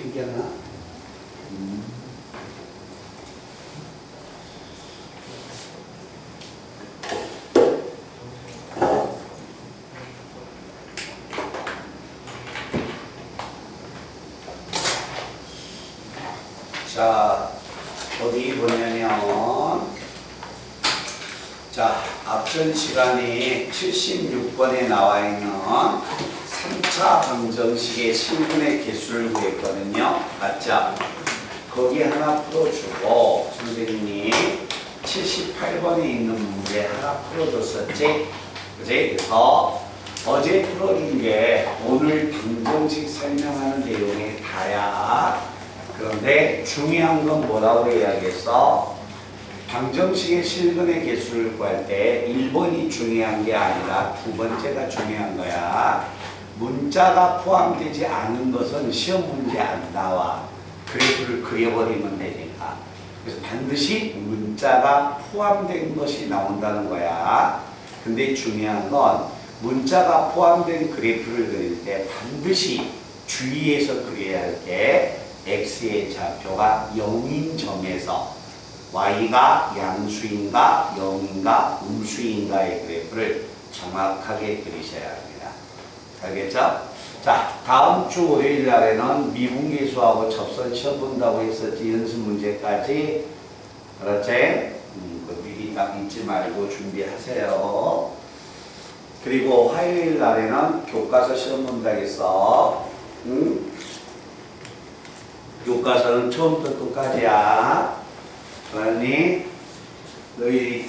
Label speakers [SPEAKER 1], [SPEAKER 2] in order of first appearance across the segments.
[SPEAKER 1] 필기하나? 자, 어디 보냐면, 자, 앞전 시간에 76번에 나와 있는 3차 방정식의 실근의 개수를 구했거든요. 맞죠? 거기 하나 풀어주고, 선생님이 78번에 있는 문제 하나 풀어줬었지? 그지? 그래서 어제 풀어준 게 오늘 방정식 설명하는 내용이 다야. 그런데 중요한 건 뭐라고 해야겠어? 방정식의 실근의 개수를 구할 때 1번이 중요한 게 아니라 두 번째가 중요한 거야. 문자가 포함되지 않은 것은 시험 문제 안 나와. 그래프를 그려버리면 되니까. 그래서 반드시 문자가 포함된 것이 나온다는 거야. 근데 중요한 건 문자가 포함된 그래프를 그릴 때 반드시 주의해서 그려야 할 게 x의 좌표가 0인 점에서 y가 양수인가 0인가 음수인가의 그래프를 정확하게 그리셔야 합니다. 알겠죠? 자, 다음 주 월요일 날에는 미분계수하고 접선 시험 본다고 했었지. 연습 문제까지. 그렇지? 그 미리 딱 잊지 말고 준비하세요. 그리고 화요일 날에는 교과서 시험 본다고 했어. 교과서는 처음부터 끝까지야. 그러니 너희들이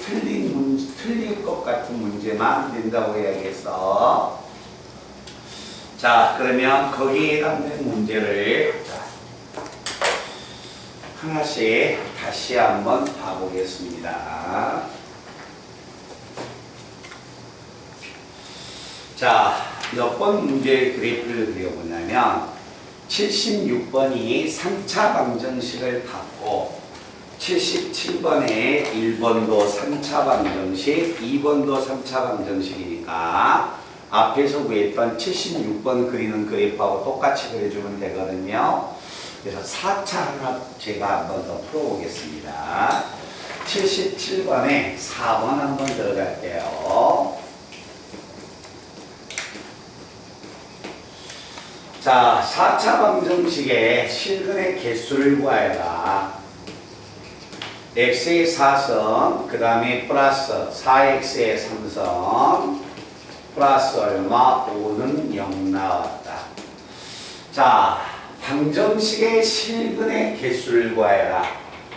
[SPEAKER 1] 틀릴 것 같은 문제만 낸다고 해야겠어. 자, 그러면 거기에 해당되는 문제를 하나씩 다시 한번 봐보겠습니다. 자, 몇 번 문제의 그래프를 그려보냐면 76번이 3차 방정식을 갖고 77번에 1번도 3차 방정식, 2번도 3차 방정식이니까 앞에서 구했던 76번 그리는 그래프하고 똑같이 그려주면 되거든요. 그래서 4차 하나 제가 한번 더 풀어보겠습니다. 77번에 4번 한번 들어갈게요. 자, 4차 방정식의 실근의 개수를 구하여라. x의 4성, 그 다음에 플러스 4x의 3성, 플러스 얼마? 5는 0 나왔다. 자, 방정식의 실근의 개수를 구하여라.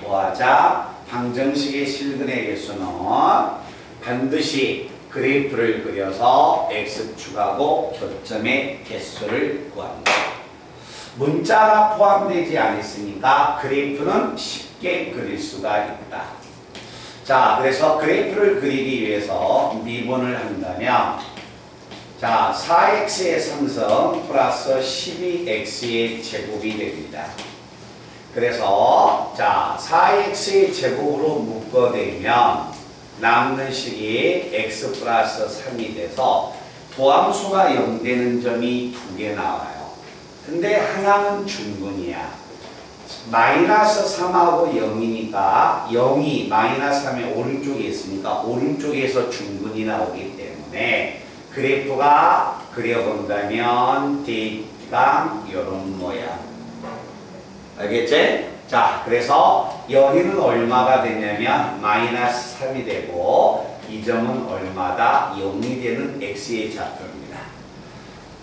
[SPEAKER 1] 뭐하자? 방정식의 실근의 개수는 반드시 그래프를 그려서 x축하고 교점의 개수를 구합니다. 문자가 포함되지 않았으니까 그래프는 쉽게 그릴 수가 있다. 자, 그래서 그래프를 그리기 위해서 미분을 한다면 자, 4x의 3성 플러스 12x의 제곱이 됩니다. 그래서 자, 4x의 제곱으로 묶어내면 남는 식이 x 플러스 3이 돼서 도함수가 0 되는 점이 2개 나와요. 근데 하나는 중근이야. 마이너스 3하고 0이니까 0이 마이너스 3의 오른쪽에 있으니까 오른쪽에서 중근이 나오기 때문에 그래프가 그려본다면 대강 이런 모양. 알겠지? 자, 그래서 여기는 얼마가 되냐면 마이너스 3이 되고 이 점은 얼마다? 0이 되는 x의 좌표입니다.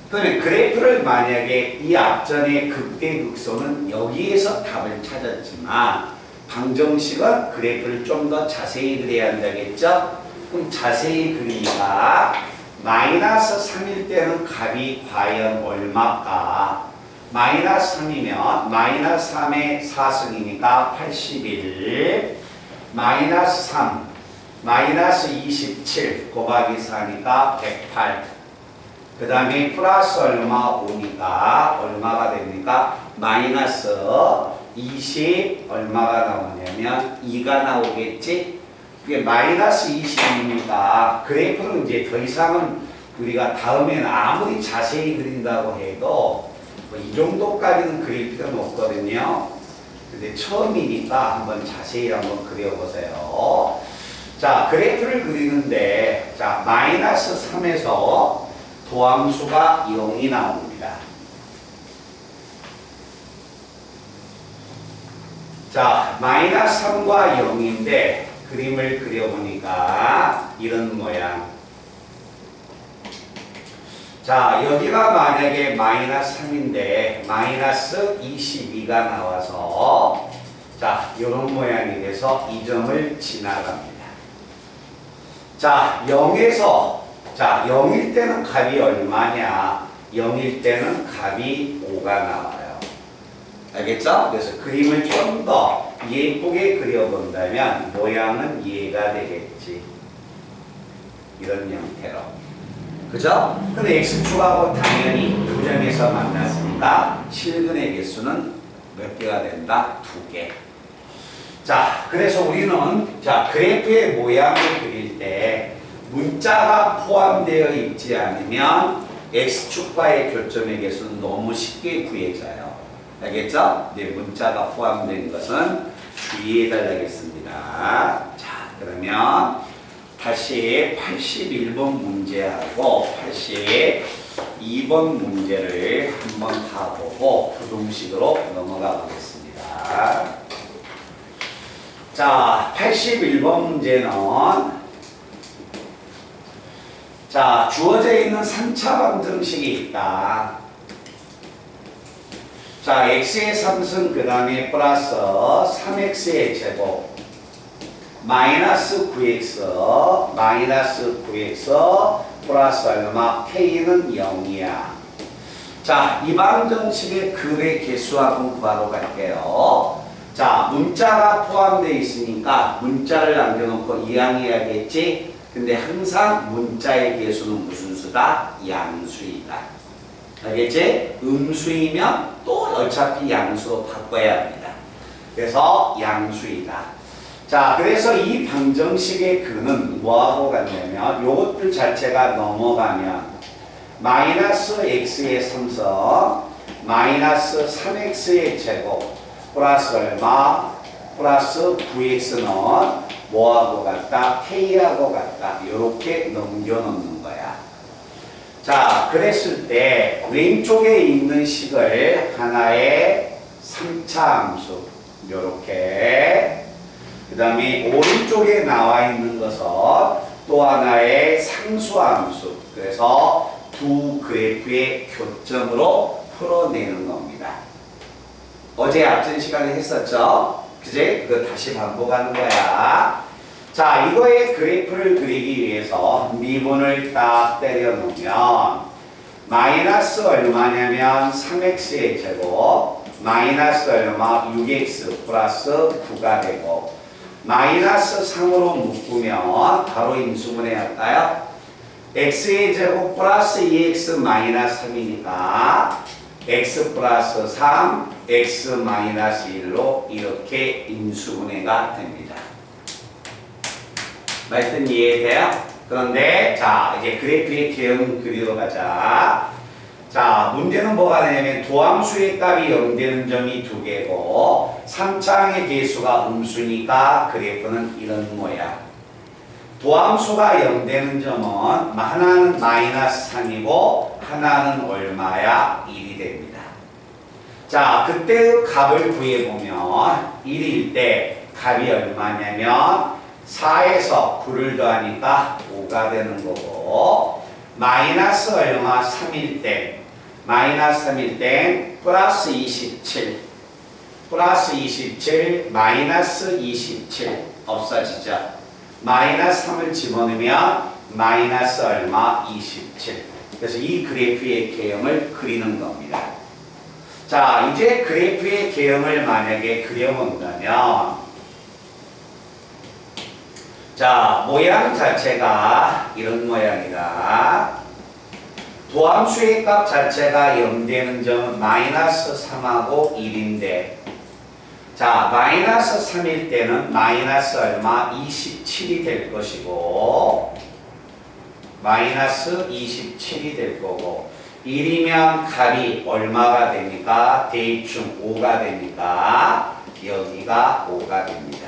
[SPEAKER 1] 그러면 그래프를 만약에 이 앞전의 극대극소는 여기에서 답을 찾았지만 방정식은 그래프를 좀 더 자세히 그려야 한다겠죠? 그럼 자세히 그리니까 마이너스 3일 때는 값이 과연 얼마일까? 마이너스 3이면 마이너스 3의 4승이니까 81 마이너스 3 마이너스 27 곱하기 4니까 108 그 다음에 플러스 얼마 5니까 얼마가 됩니까? 마이너스 20 얼마가 나오냐면 2가 나오겠지? 이게 마이너스 20이니까 그래프는 이제 더 이상은 우리가 다음에는 아무리 자세히 그린다고 해도 뭐 이 정도까지는 그릴 필요는 없거든요. 근데 처음이니까 한번 자세히 한번 그려보세요. 자, 그래프를 그리는데, 자, 마이너스 3에서 도함수가 0이 나옵니다. 자, 마이너스 3과 0인데, 그림을 그려보니까 이런 모양. 자, 여기가 만약에 마이너스 3인데 마이너스 22가 나와서 자, 이런 모양이 돼서 이 점을 지나갑니다. 자, 0에서 자, 0일 때는 값이 얼마냐? 0일 때는 값이 5가 나와요. 알겠죠? 그래서 그림을 좀 더 예쁘게 그려본다면 모양은 이해가 되겠지. 이런 형태로. 그죠? 근데 x축하고 당연히 두 점에서 만났으니까 실근의 개수는 몇 개가 된다? 2개. 자, 그래서 우리는 자, 그래프의 모양을 그릴 때 문자가 포함되어 있지 않으면 x축과의 교점의 개수는 너무 쉽게 구해져요. 알겠죠? 네, 문자가 포함된 것은 주의해달라겠습니다. 자, 그러면 다시 81번 문제하고 82번 문제를 한번 다 보고 부등식으로 넘어가 보겠습니다. 자, 81번 문제는 자, 주어져 있는 3차 방정식이 있다. 자, x의 3승 그 다음에 플러스 3x의 제곱 마이너스 9x 플러스 얼마 k는 0이야. 자, 이 방정식의 근의 개수 한번 구하러 갈게요. 자, 문자가 포함되어 있으니까 문자를 남겨놓고 이항해야겠지. 근데 항상 문자의 개수는 무슨 수다? 양수이다. 알겠지? 음수이면 또 어차피 양수로 바꿔야 합니다. 그래서 양수이다. 자, 그래서 이 방정식의 근은 뭐하고 같냐면 요것들 자체가 넘어가면 마이너스 x의 3성 마이너스 3x의 제곱 플러스 얼마 플러스 9x는 뭐하고 같다? k하고 같다. 요렇게 넘겨놓는 거야. 자, 그랬을 때 왼쪽에 있는 식을 하나의 3차 함수 요렇게 그 다음에 오른쪽에 나와 있는 것은 또 하나의 상수함수. 그래서 두 그래프의 교점으로 풀어내는 겁니다. 어제 앞전 시간에 했었죠? 그제? 그거 다시 반복하는 거야. 자, 이거의 그래프를 그리기 위해서 미분을 딱 때려 놓으면 마이너스 얼마냐면 3x의 제곱 마이너스 얼마 6x 플러스 9가 되고 마이너스 3으로 묶으면 바로 인수분해 할까요? x의 제곱 플러스 2x 마이너스 3이니까 x 플러스 3, x 마이너스 1로 이렇게 인수분해가 됩니다. 말씀 이해돼요? 그런데 자, 이제 그래프의 개형 그리러 가자. 자, 문제는 뭐가 되냐면 도함수의 값이 0되는 점이 2개고 3차항의 개수가 음수니까 그래프는 이런 모양. 도함수가 0되는 점은 하나는 마이너스 3이고 하나는 얼마야? 1이 됩니다. 자, 그때의 값을 구해보면 1일 때 값이 얼마냐면 4에서 9를 더하니까 5가 되는 거고 마이너스 얼마 3일 때 마이너스 3일 때 플러스 27 마이너스 27 없어지죠. 마이너스 3을 집어넣으면 마이너스 얼마 27. 그래서 이 그래프의 개형을 그리는 겁니다. 자, 이제 그래프의 개형을 만약에 그려본다면 자, 모양 자체가 이런 모양이다. 도함수의 값 자체가 0되는 점은 마이너스 3하고 1인데 자, 마이너스 3일 때는 마이너스 얼마? 27이 될 것이고 마이너스 27이 될 거고 1이면 값이 얼마가 됩니까? 대충 5가 됩니까? 여기가 5가 됩니다.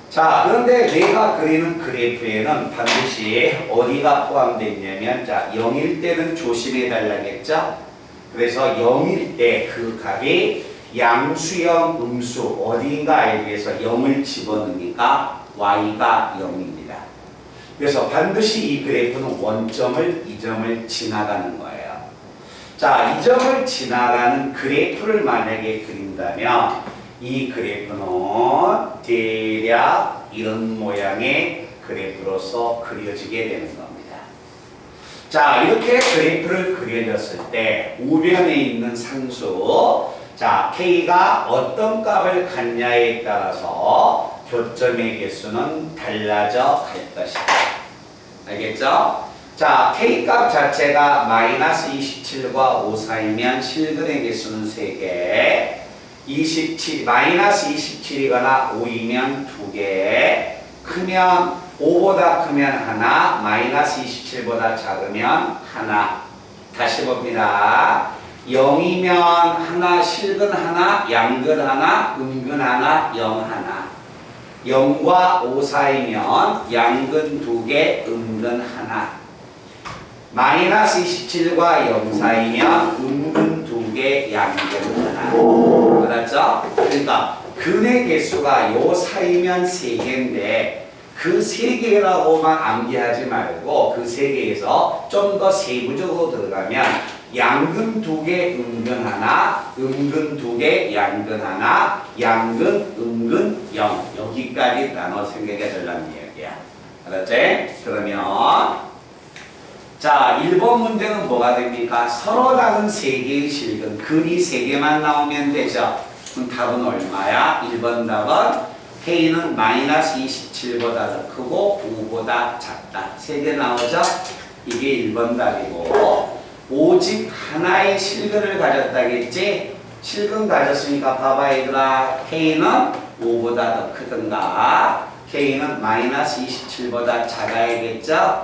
[SPEAKER 1] 자, 그런데 내가 그리는 그래프에는 반드시 어디가 포함되어 있냐면, 자, 0일 때는 조심해 달라겠죠? 그래서 0일 때 그 값이 양수형 음수 어디인가 알기 위해서 0을 집어넣으니까 y가 0입니다. 그래서 반드시 이 그래프는 원점을, 이 점을 지나가는 거예요. 자, 이 점을 지나가는 그래프를 만약에 그린다면 이 그래프는 대략 이런 모양의 그래프로서 그려지게 되는 겁니다. 자, 이렇게 그래프를 그려졌을 때 우변에 있는 상수, 자, K가 어떤 값을 갖냐에 따라서 교점의 개수는 달라져 갈 것이다. 알겠죠? 자, K값 자체가 마이너스 27과 5 사이면 실근의 개수는 3개, 27, 마이너스 27이거나 5이면 2개, 크면 5보다 크면 하나, 마이너스 27보다 작으면 하나. 다시 봅니다. 0이면 하나, 실근 하나, 양근 하나, 음근 하나, 0 하나. 0과 5 사이면 양근 2개, 음근 하나. 마이너스 27과 0 사이면 음근 2개, 양근 하나. 알았죠? 그러니까 근의 개수가 요 사이면 3개인데 그 3개라고만 암기하지 말고 그 3개에서 좀 더 세부적으로 들어가면 양근 2개, 음근 하나, 음근 2개, 양근 하나, 양근, 음근 0. 여기까지 나눠 생각해 달라는 이야기야. 알았지? 그러면 자, 1번 문제는 뭐가 됩니까? 서로 다른 3개의 실근, 근이 3개만 나오면 되죠. 그럼 답은 얼마야? 1번 답은 K는 마이너스 27보다 더 크고 5보다 작다. 3개 나오죠? 이게 1번 답이고, 오직 하나의 실근을 가졌다겠지? 실근 가졌으니까 봐봐 얘들아. K는 5보다 더 크든가 K는 마이너스 27보다 작아야겠죠?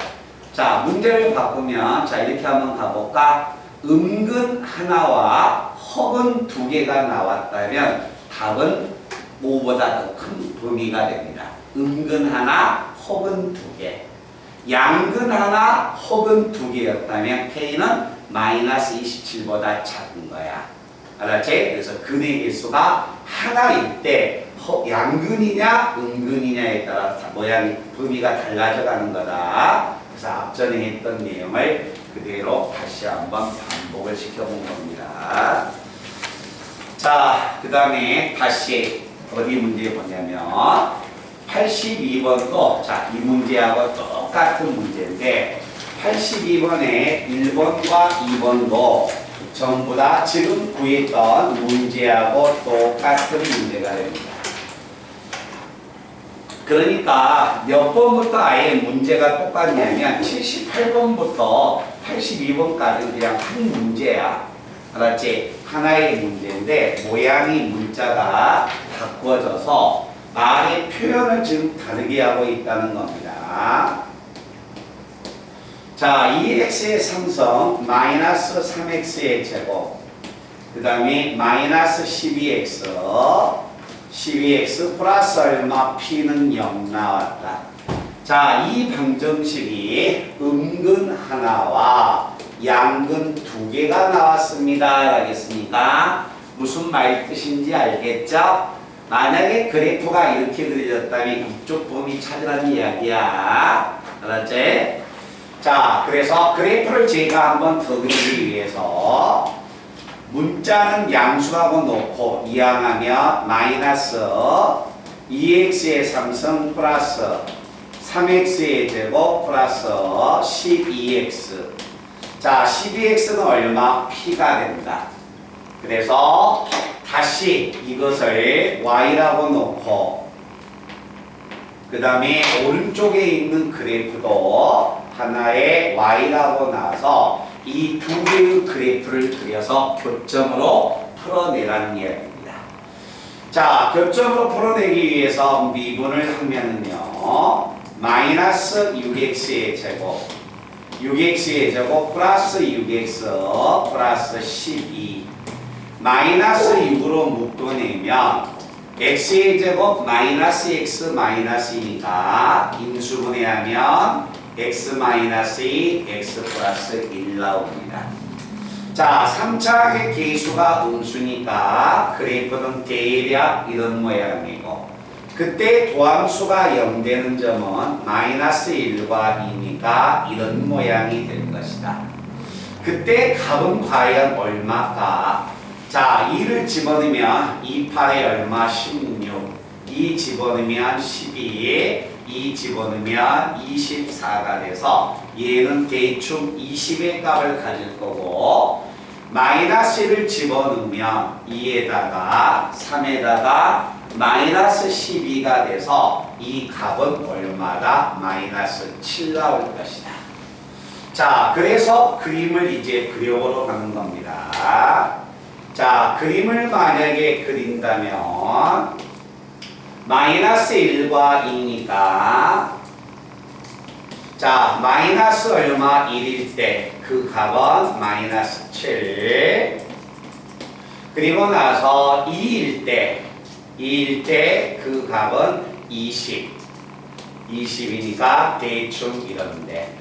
[SPEAKER 1] 자, 문제를 바꾸면 자 이렇게 한번 가볼까? 음근 하나와 허근 2개가 나왔다면 답은 5보다 더 큰 범위가 됩니다. 음근 하나, 허근 2개. 양근 하나, 허근 2개였다면 K는 마이너스 27보다 작은 거야. 알았지? 그래서 근의 개수가 하나일 때 양근이냐, 음근이냐에 따라 모양이 범위가 달라져 가는 거다. 그래서 앞전에 했던 내용을 그대로 다시 한번 반복을 시켜본 겁니다. 자, 그 다음에 다시 어디 문제 보냐면 82번도 자, 이 문제하고 똑같은 문제인데 82번에 1번과 2번도 전부 다 지금 구했던 문제하고 똑같은 문제가 됩니다. 그러니까 몇 번부터 아예 문제가 똑같냐면 78번부터 82번까지 그냥 한 문제야. 알았지? 하나의 문제인데 모양이 문자가 바꿔져서 말의 표현을 지금 다르게 하고 있다는 겁니다. 자, 2x의 상성 마이너스 3x의 제곱, 그 다음에 마이너스 12x 플러스 얼마 p는 0 나왔다. 자, 이 방정식이 음근 하나와 양근 2개가 나왔습니다. 알겠습니까? 무슨 말 뜻인지 알겠죠? 만약에 그래프가 이렇게 그려졌다면 이쪽 범위 찾으라는 이야기야. 알았지? 자, 그래서 그래프를 제가 한번 더 그리기 위해서 문자는 양수라고 놓고 이항하면 마이너스 2x의 상승 플러스 3x의 제곱 플러스 12x. 자, 12x는 얼마? p가 된다. 그래서 다시 이것을 y라고 놓고 그 다음에 오른쪽에 있는 그래프도 하나의 y라고 놔서 이 두 개의 그래프를 그려서 교점으로 풀어내라는 이야기입니다. 자, 교점으로 풀어내기 위해서 미분을 하면은요 마이너스 6x의 제곱 6x의 제곱 플러스 6x 플러스 12 마이너스 6으로 묶어내면 x의 제곱 마이너스 x 마이너스니까 인수분해하면 x 마이너스 2 x 플러스 1 나옵니다. 자, 3차의 계수가 음수니까 그래프는 대략 이런 모양이고 그때 도함수가 0 되는 점은 마이너스 1과 2니까 이런 모양이 될 것이다. 그때 값은 과연 얼마까? 자, 2를 집어넣으면 2, 8에 얼마? 16 2 집어넣으면 12 2 집어넣으면 24가 돼서 얘는 대충 20의 값을 가질 거고 마이너스 1을 집어넣으면 2에다가 3에다가 마이너스 12가 돼서 이 값은 얼마다? 마이너스 7 나올 것이다. 자, 그래서 그림을 이제 그려보러 가는 겁니다. 자, 그림을 만약에 그린다면 마이너스 1과 2니까 자, 마이너스 얼마? 1일 때 그 값은 마이너스 7 그리고 나서 2일 때 그 값은 20 20이니까 대충 이런데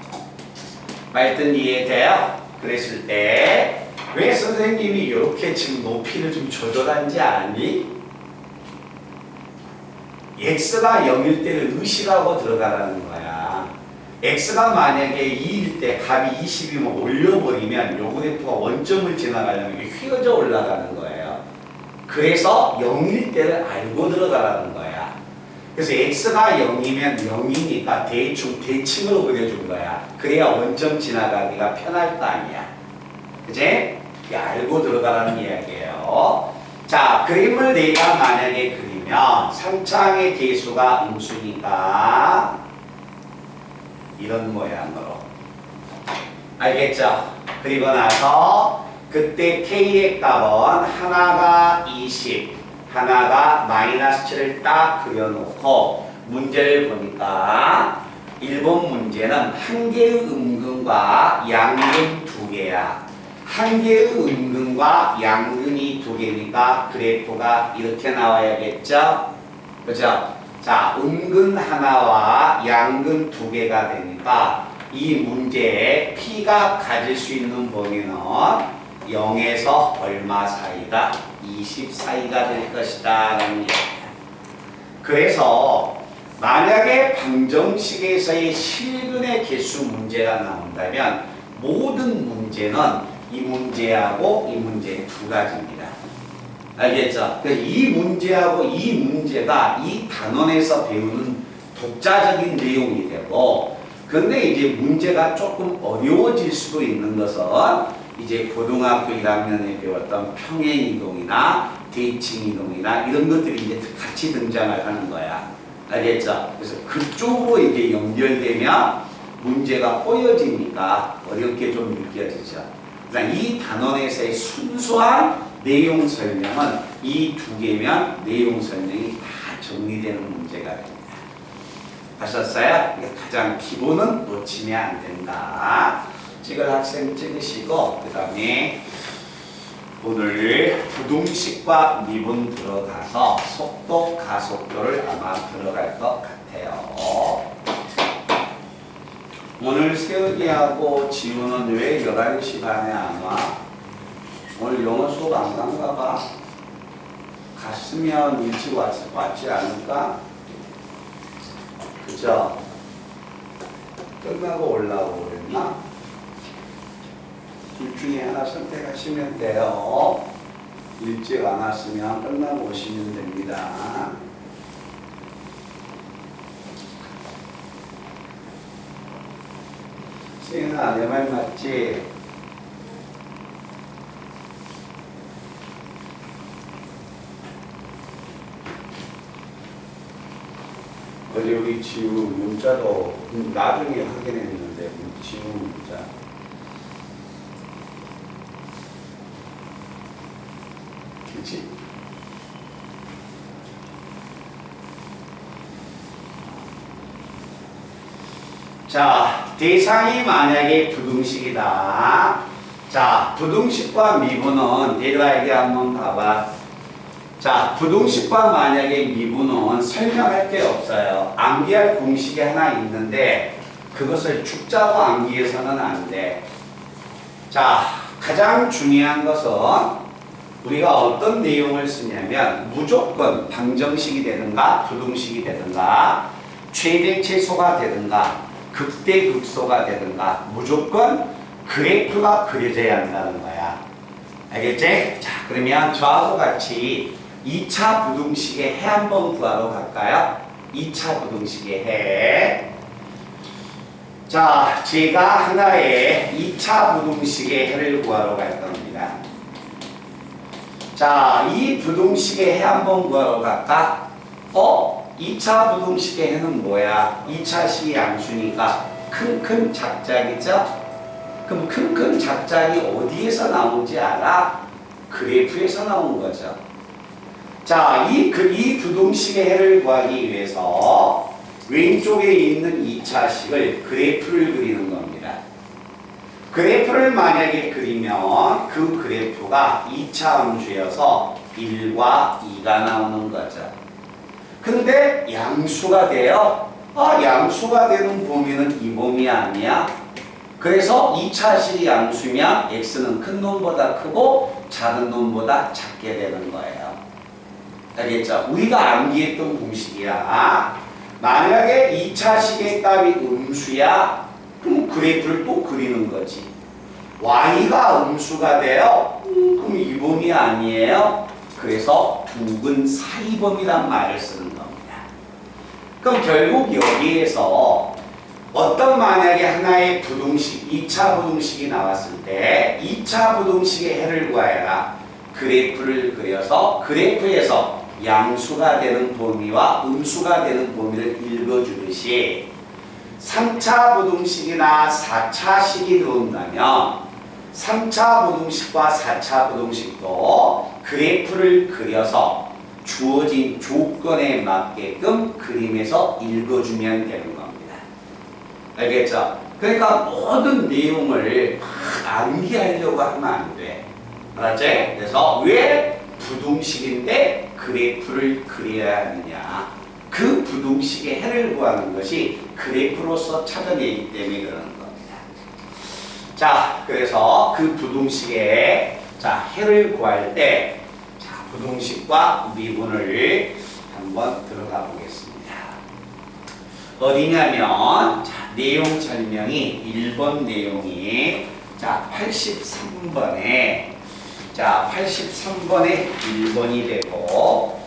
[SPEAKER 1] 말든 이해돼요? 그랬을 때 왜 선생님이 이렇게 지금 높이를 좀 조절한지 아니? x가 0일 때를 의식하고 들어가라는 거야. x가 만약에 2일 때 값이 20이면 올려버리면 요 그래프가 원점을 지나가려면 휘어져 올라가는 거예요. 그래서 0일 때를 알고 들어가라는 거야. 그래서 x가 0이면 0이니까 대충 대칭으로 그려준 거야. 그래야 원점 지나가기가 편할 거 아니야. 그치? 알고 들어가라는 이야기예요. 자, 그림을 내가 만약에 그리면 3차항의 계수가 음수니까 이런 모양으로 알겠죠? 그리고 나서 그때 k의 값은 하나가 20 하나가 마이너스 7을 딱 그려놓고 문제를 보니까 1번 문제는 한 개의 음근과 양근 두 개야. 한 개의 음근과 양근이 두 개니까 그래프가 이렇게 나와야겠죠? 그죠? 자, 음근 하나와 양근 두 개가 되니까 이 문제에 P가 가질 수 있는 범위는 0에서 얼마 사이다? 20 사이가 될 것이다 라는 얘기야. 그래서 만약에 방정식에서의 실근의 개수 문제가 나온다면 모든 문제는 이 문제하고 이 문제 두 가지입니다. 알겠죠? 이 문제하고 이 문제가 이 단원에서 배우는 독자적인 내용이 되고 근데 이제 문제가 조금 어려워질 수도 있는 것은 이제 고등학교 1학년에 배웠던 평행이동이나 대칭이동이나 이런 것들이 이제 같이 등장을 하는 거야. 알겠죠? 그래서 그쪽으로 이제 연결되면 문제가 꼬여지니까 어렵게 좀 느껴지죠. 그러니까 이 단원에서의 순수한 내용 설명은 이 두 개면 내용 설명이 다 정리되는 문제가 됩니다. 아셨어요? 가장 기본은 놓치면 안 된다. 찍을 학생 찍으시고 그 다음에 오늘 부등식과 미분 들어가서 속도, 가속도를 아마 들어갈 것 같아요. 오늘 세은이하고 지우는 왜 11시 반에 안 와? 오늘 영어 수업 안 간가 봐. 갔으면 일찍 왔지 않을까? 그죠? 끝나고 올라오고 그랬나? 둘 중에 하나 선택하시면 돼요. 일찍 안 왔으면 끝나고 오시면 됩니다. 세은아, 내 말 맞지? 어제 우리 지우 문자도 나중에 확인했는데 지우 문자 그치? 자 대상이 만약에 부등식이다. 자, 부등식과 미분은 얘들아 이게 한번 봐봐. 자, 부등식과 만약에 미분은 설명할 게 없어요. 암기할 공식이 하나 있는데 그것을 축자로 암기해서는 안 돼. 자, 가장 중요한 것은 우리가 어떤 내용을 쓰냐면 무조건 방정식이 되든가 부등식이 되든가 최대 최소가 되든가 극대 극소가 되든가 무조건 그래프가 그려져야 한다는 거야. 알겠지? 자, 그러면 저하고 같이 2차 부등식의 해 한번 구하러 갈까요? 2차 부등식의 해. 자, 제가 하나의 2차 부등식의 해를 구하러 갈 겁니다. 자, 이 부등식의 해 한번 구하러 갈까? 2차 부등식의 해는 뭐야? 2차식이 양수니까 큰 작작이죠? 그럼 큰 작작이 어디에서 나오는지 알아? 그래프에서 나온 거죠. 자, 이 부등식의 해를 구하기 위해서 왼쪽에 있는 2차식을 그래프를 그리는 겁니다. 그래프를 만약에 그리면 그 그래프가 2차 함수여서 1과 2가 나오는 거죠. 근데 양수가 돼요. 양수가 되는 범위는 이 범위 아니야. 그래서 2차식이 양수면 x는 큰 놈보다 크고 작은 놈보다 작게 되는 거예요. 알겠죠? 우리가 암기했던 공식이야. 만약에 2차식의 값이 음수야, 그럼 그래프를 또 그리는 거지. y가 음수가 돼요? 그럼 이 범위 아니에요? 그래서 두근 사이범위란 말을 쓰는 겁니다. 그럼 결국 여기에서 어떤 만약에 하나의 부등식, 2차 부등식이 나왔을 때 2차 부등식의 해를 구하여라. 그래프를 그려서 그래프에서 양수가 되는 범위와 음수가 되는 범위를 읽어주듯이 3차 부등식이나 4차식이 들어온다면 3차 부등식과 4차 부등식도 그래프를 그려서 주어진 조건에 맞게끔 그림에서 읽어주면 되는 겁니다. 알겠죠? 그러니까 모든 내용을 암기하려고 하면 안 돼. 알았지? 그래서 왜 부등식인데 그래프를 그려야 하느냐. 그 부등식의 해를 구하는 것이 그래프로서 찾아내기 때문에 그러는 겁니다. 자, 그래서 그 부등식의 해를 구할 때 부등식과 미분을 한번 들어가 보겠습니다. 어디냐면 내용 설명이 1번 내용이 83번에 83번에 1번이 되고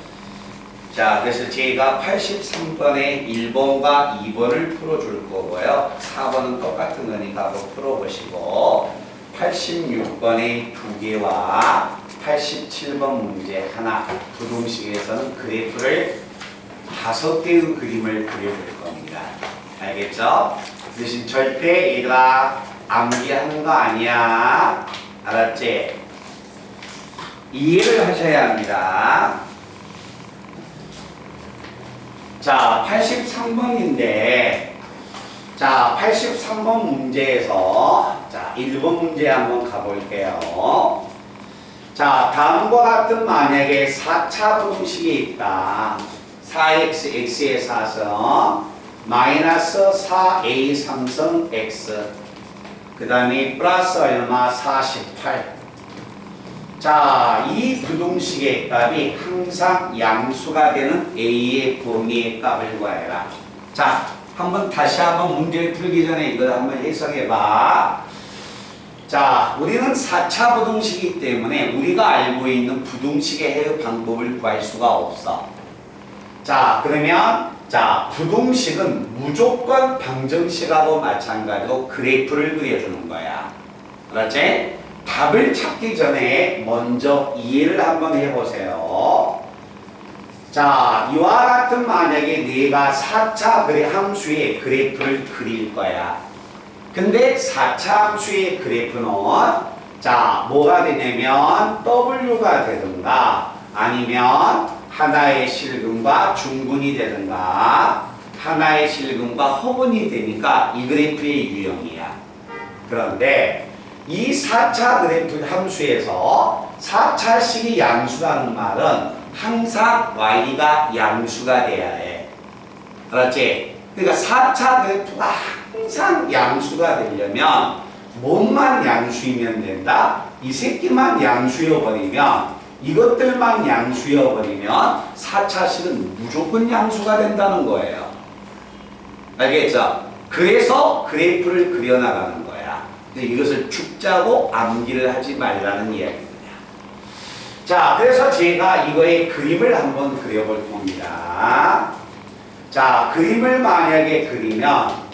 [SPEAKER 1] 그래서 제가 83번에 1번과 2번을 풀어줄 거고요. 4번은 똑같은 거니까 한번 풀어보시고 86번에 2개와 87번 문제 하나 부등식에서는 그래프를 5개의 그림을 그려줄 겁니다. 알겠죠? 대신 절대 얘들아 암기하는 거 아니야. 알았지? 이해를 하셔야 합니다. 자, 83번인데 83번 문제에서 1번 문제 한번 가볼게요. 다음과 같은 만약에 4차 부등식이 있다. 4x, x의 4성 마이너스 4a 3성 x 그 다음에 플러스 얼마 48. 이 부등식의 값이 항상 양수가 되는 a의 범위의 값을 구해라. 한번 다시 한번 문제를 풀기 전에 이걸 한번 해석해봐. 우리는 4차 부등식이기 때문에 우리가 알고 있는 부등식의 해의 방법을 구할 수가 없어. 그러면 부등식은 무조건 방정식하고 마찬가지로 그래프를 그려주는 거야. 알았지? 답을 찾기 전에 먼저 이해를 한번 해보세요. 이와 같은 만약에 내가 4차 함수의 그래프를 그릴 거야. 근데 4차 함수의 그래프는 뭐가 되냐면 W가 되든가 아니면 하나의 실근과 중근이 되든가 하나의 실근과 허근이 되니까 이 그래프의 유형이야. 그런데 이 4차 그래프 함수에서 4차식이 양수라는 말은 항상 y가 양수가 돼야 해. 알았지? 그러니까 4차 그래프가 항상 양수가 되려면 뭐만 양수이면 된다? 이 새끼만 양수여버리면, 이것들만 양수여버리면 4차식은 무조건 양수가 된다는 거예요. 알겠죠? 그래서 그래프를 그려나가는 거야. 이것을 축자고 암기를 하지 말라는 이야기입니다. 자, 그래서 제가 이거의 그림을 한번 그려볼 겁니다. 자, 그림을 만약에 그리면,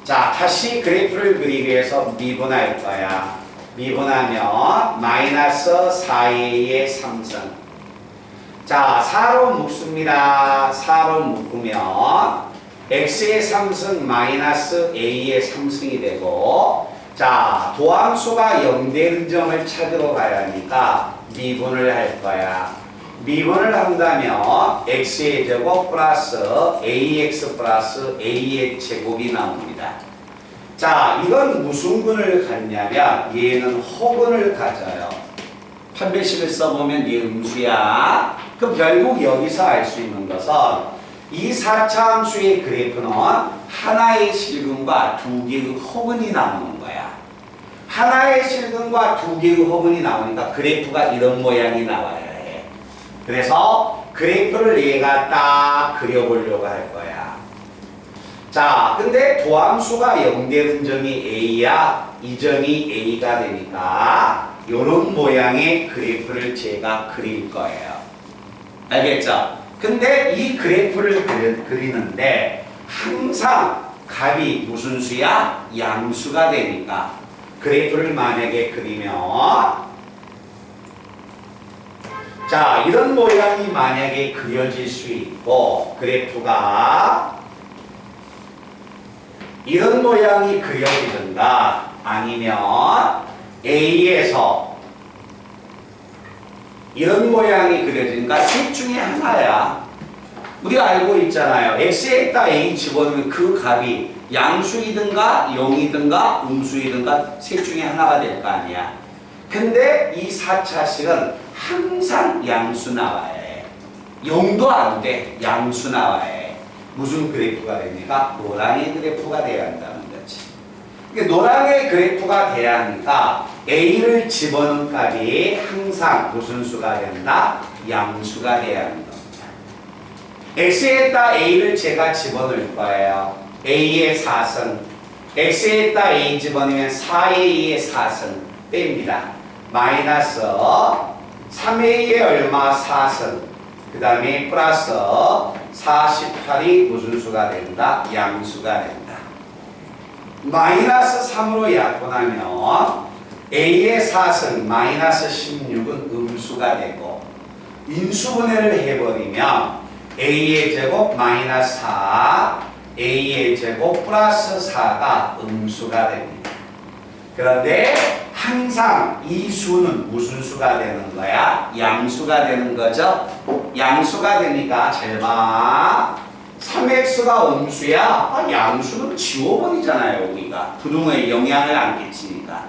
[SPEAKER 1] 자, 다시 그래프를 그리기 위해서 미분할 거야. 미분하면 마이너스 4a의 3승. 자, 4로 묶습니다. 4로 묶으면 x의 3승 마이너스 a의 3승이 되고, 자, 도함수가 0되는 점을 찾으러 가야 하니까 미분을 할 거야. 미분을 한다면 x의 제곱 플러스 ax 플러스 a의 제곱이 나옵니다. 자, 이건 무슨 근을 갖냐면 얘는 허근을 가져요. 판별식을 써보면 얘 음수야. 그럼 결국 여기서 알 수 있는 것은 이 4차 함수의 그래프는 하나의 실근과 두 개의 허근이 나오는 거야. 하나의 실근과 두 개의 허근이 나오니까 그래프가 이런 모양이 나와야 해. 그래서 그래프를 얘가 딱 그려보려고 할 거야. 자, 근데 도함수가 0되는 점이 a야. 이 점이 a가 되니까 이런 모양의 그래프를 제가 그릴 거예요. 알겠죠? 근데 이 그래프를 그리는데 항상 값이 무슨 수야? 양수가 되니까 그래프를 만약에 그리면, 자, 이런 모양이 만약에 그려질 수 있고, 그래프가 이런 모양이 그려지든가 아니면 A에서 이런 모양이 그려지니까 셋 중에 하나야. 우리가 알고 있잖아요. x에다 a 집어넣으면 그 값이 양수이든가 0이든가 음수이든가 셋 중에 하나가 될 거 아니야. 근데 이 4차식은 항상 양수 나와야 해. 0도 안 돼. 양수 나와야 해. 무슨 그래프가 됩니까? 노랑의 그래프가 돼야 한다는 거지. 그러니까 노랑의 그래프가 돼야 하니까 a를 집어넣은 값이 항상 무슨 수가 된다? 양수가 돼야 하는 겁니다. x에다 a를 제가 집어넣을 거예요. a의 4승. x에다 a 집어넣으면 4a의 4승 뺍니다. 마이너스 3a의 얼마? 4승. 그 다음에 플러스 48이 무슨 수가 된다? 양수가 된다. 마이너스 3으로 약분하면 a의 4승 마이너스 16은 음수가 되고, 인수분해를 해버리면 a의 제곱 마이너스 4, a의 제곱 플러스 4가 음수가 됩니다. 그런데 항상 이 수는 무슨 수가 되는 거야? 양수가 되는 거죠? 양수가 되니까 잘 봐. 3x가 음수야? 양수는 지워버리잖아요, 우리가. 부등호에 영향을 안 끼치니까.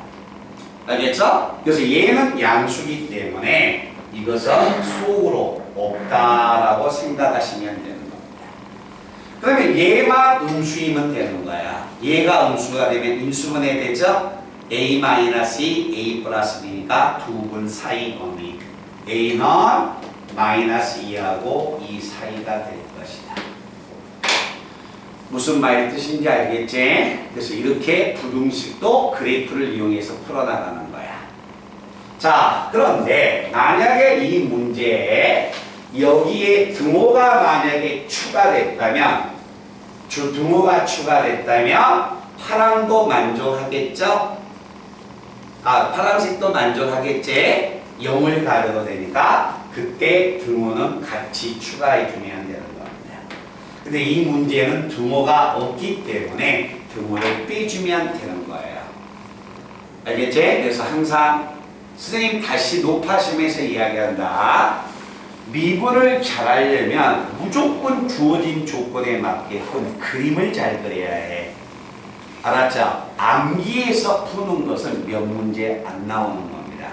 [SPEAKER 1] 알겠죠? 그래서 얘는 양수기 때문에 이것은 속으로 없다라고 생각하시면 되는 겁니다. 그러면 얘만 음수이면 되는 거야. 얘가 음수가 되면 인수분해 되죠? a-2, a 플러스 b니까 두 분 사이 범위. a는 마이너스 2하고 2 사이가 될 것이다. 무슨 말 뜻인지 알겠지? 그래서 이렇게 부등식도 그래프를 이용해서 풀어나가는 거야. 자, 그런데 만약에 이 문제에 여기에 등호가 만약에 추가됐다면, 등호가 추가됐다면 파랑도 만족하겠죠? 파란색도 만족하겠지? 0을 가려도 되니까 그때 등호는 같이 추가해주면 되는 겁니다. 근데 이 문제는 등호가 없기 때문에 등호를 빼주면 되는 거예요. 알겠지? 그래서 항상 선생님 다시 높아심에서 이야기한다. 미분을 잘 하려면 무조건 주어진 조건에 맞게끔 그림을 잘 그려야 해. 알았죠? 암기에서 푸는 것은 몇 문제 안 나오는 겁니다.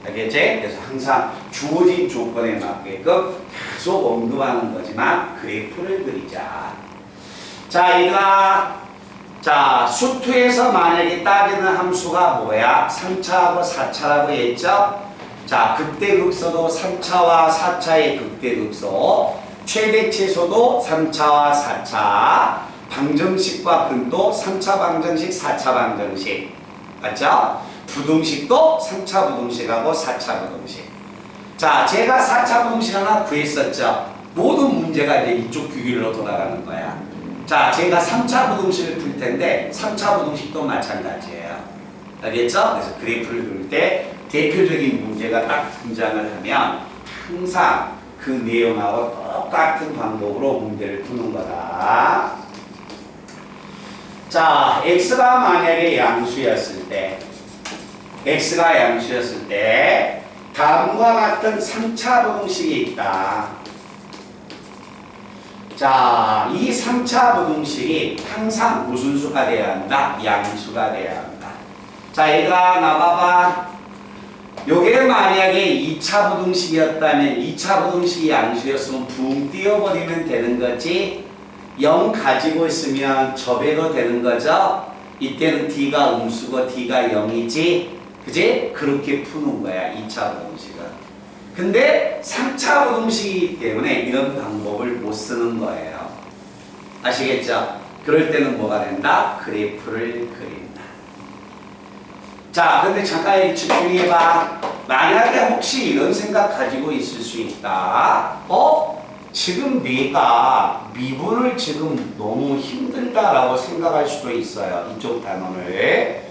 [SPEAKER 1] 알겠지? 그래서 항상 주어진 조건에 맞게끔 계속 언급하는 거지만 그래프를 그리자. 자, 얘들아. 자, 수투에서 만약에 따지는 함수가 뭐야? 3차하고 4차라고 했죠? 자, 극대극소도 3차와 4차의 극대극소, 최대치수도 3차와 4차, 방정식과 근도 3차 방정식, 4차 방정식. 맞죠? 부등식도 3차 부등식하고 4차 부등식. 자, 제가 4차 부등식 하나 구했었죠? 모든 문제가 이제 이쪽 규율로 돌아가는 거야. 자, 제가 3차 부등식을 풀 텐데 3차 부등식도 마찬가지예요. 알겠죠? 그래서 그래프를 그릴 때 대표적인 문제가 딱 등장을 하면 항상 그 내용하고 똑같은 방법으로 문제를 푸는 거다. 자, x가 만약에 양수였을 때 다음과 같은 3차 부등식이 있다. 자, 이 3차 부등식이 항상 무슨 수가 돼야 한다? 양수가 돼야 한다. 자, 얘들아 나봐봐. 요게 만약에 2차 부등식이었다면 2차 부등식이 양수였으면 붕 띄워버리면 되는 거지. 0 가지고 있으면 접해도 되는 거죠. 이때는 D가 음수고 D가 0이지. 그지? 그렇게 푸는 거야 2차 부등식은. 근데 3차 부등식이기 때문에 이런 방법을 못 쓰는 거예요. 아시겠죠? 그럴 때는 뭐가 된다? 그래프를 그린다. 자, 근데 잠깐 집중해봐. 만약에 혹시 이런 생각 가지고 있을 수 있다. 지금 내가 미분을 지금 너무 힘들다라고 생각할 수도 있어요. 이쪽 단원을.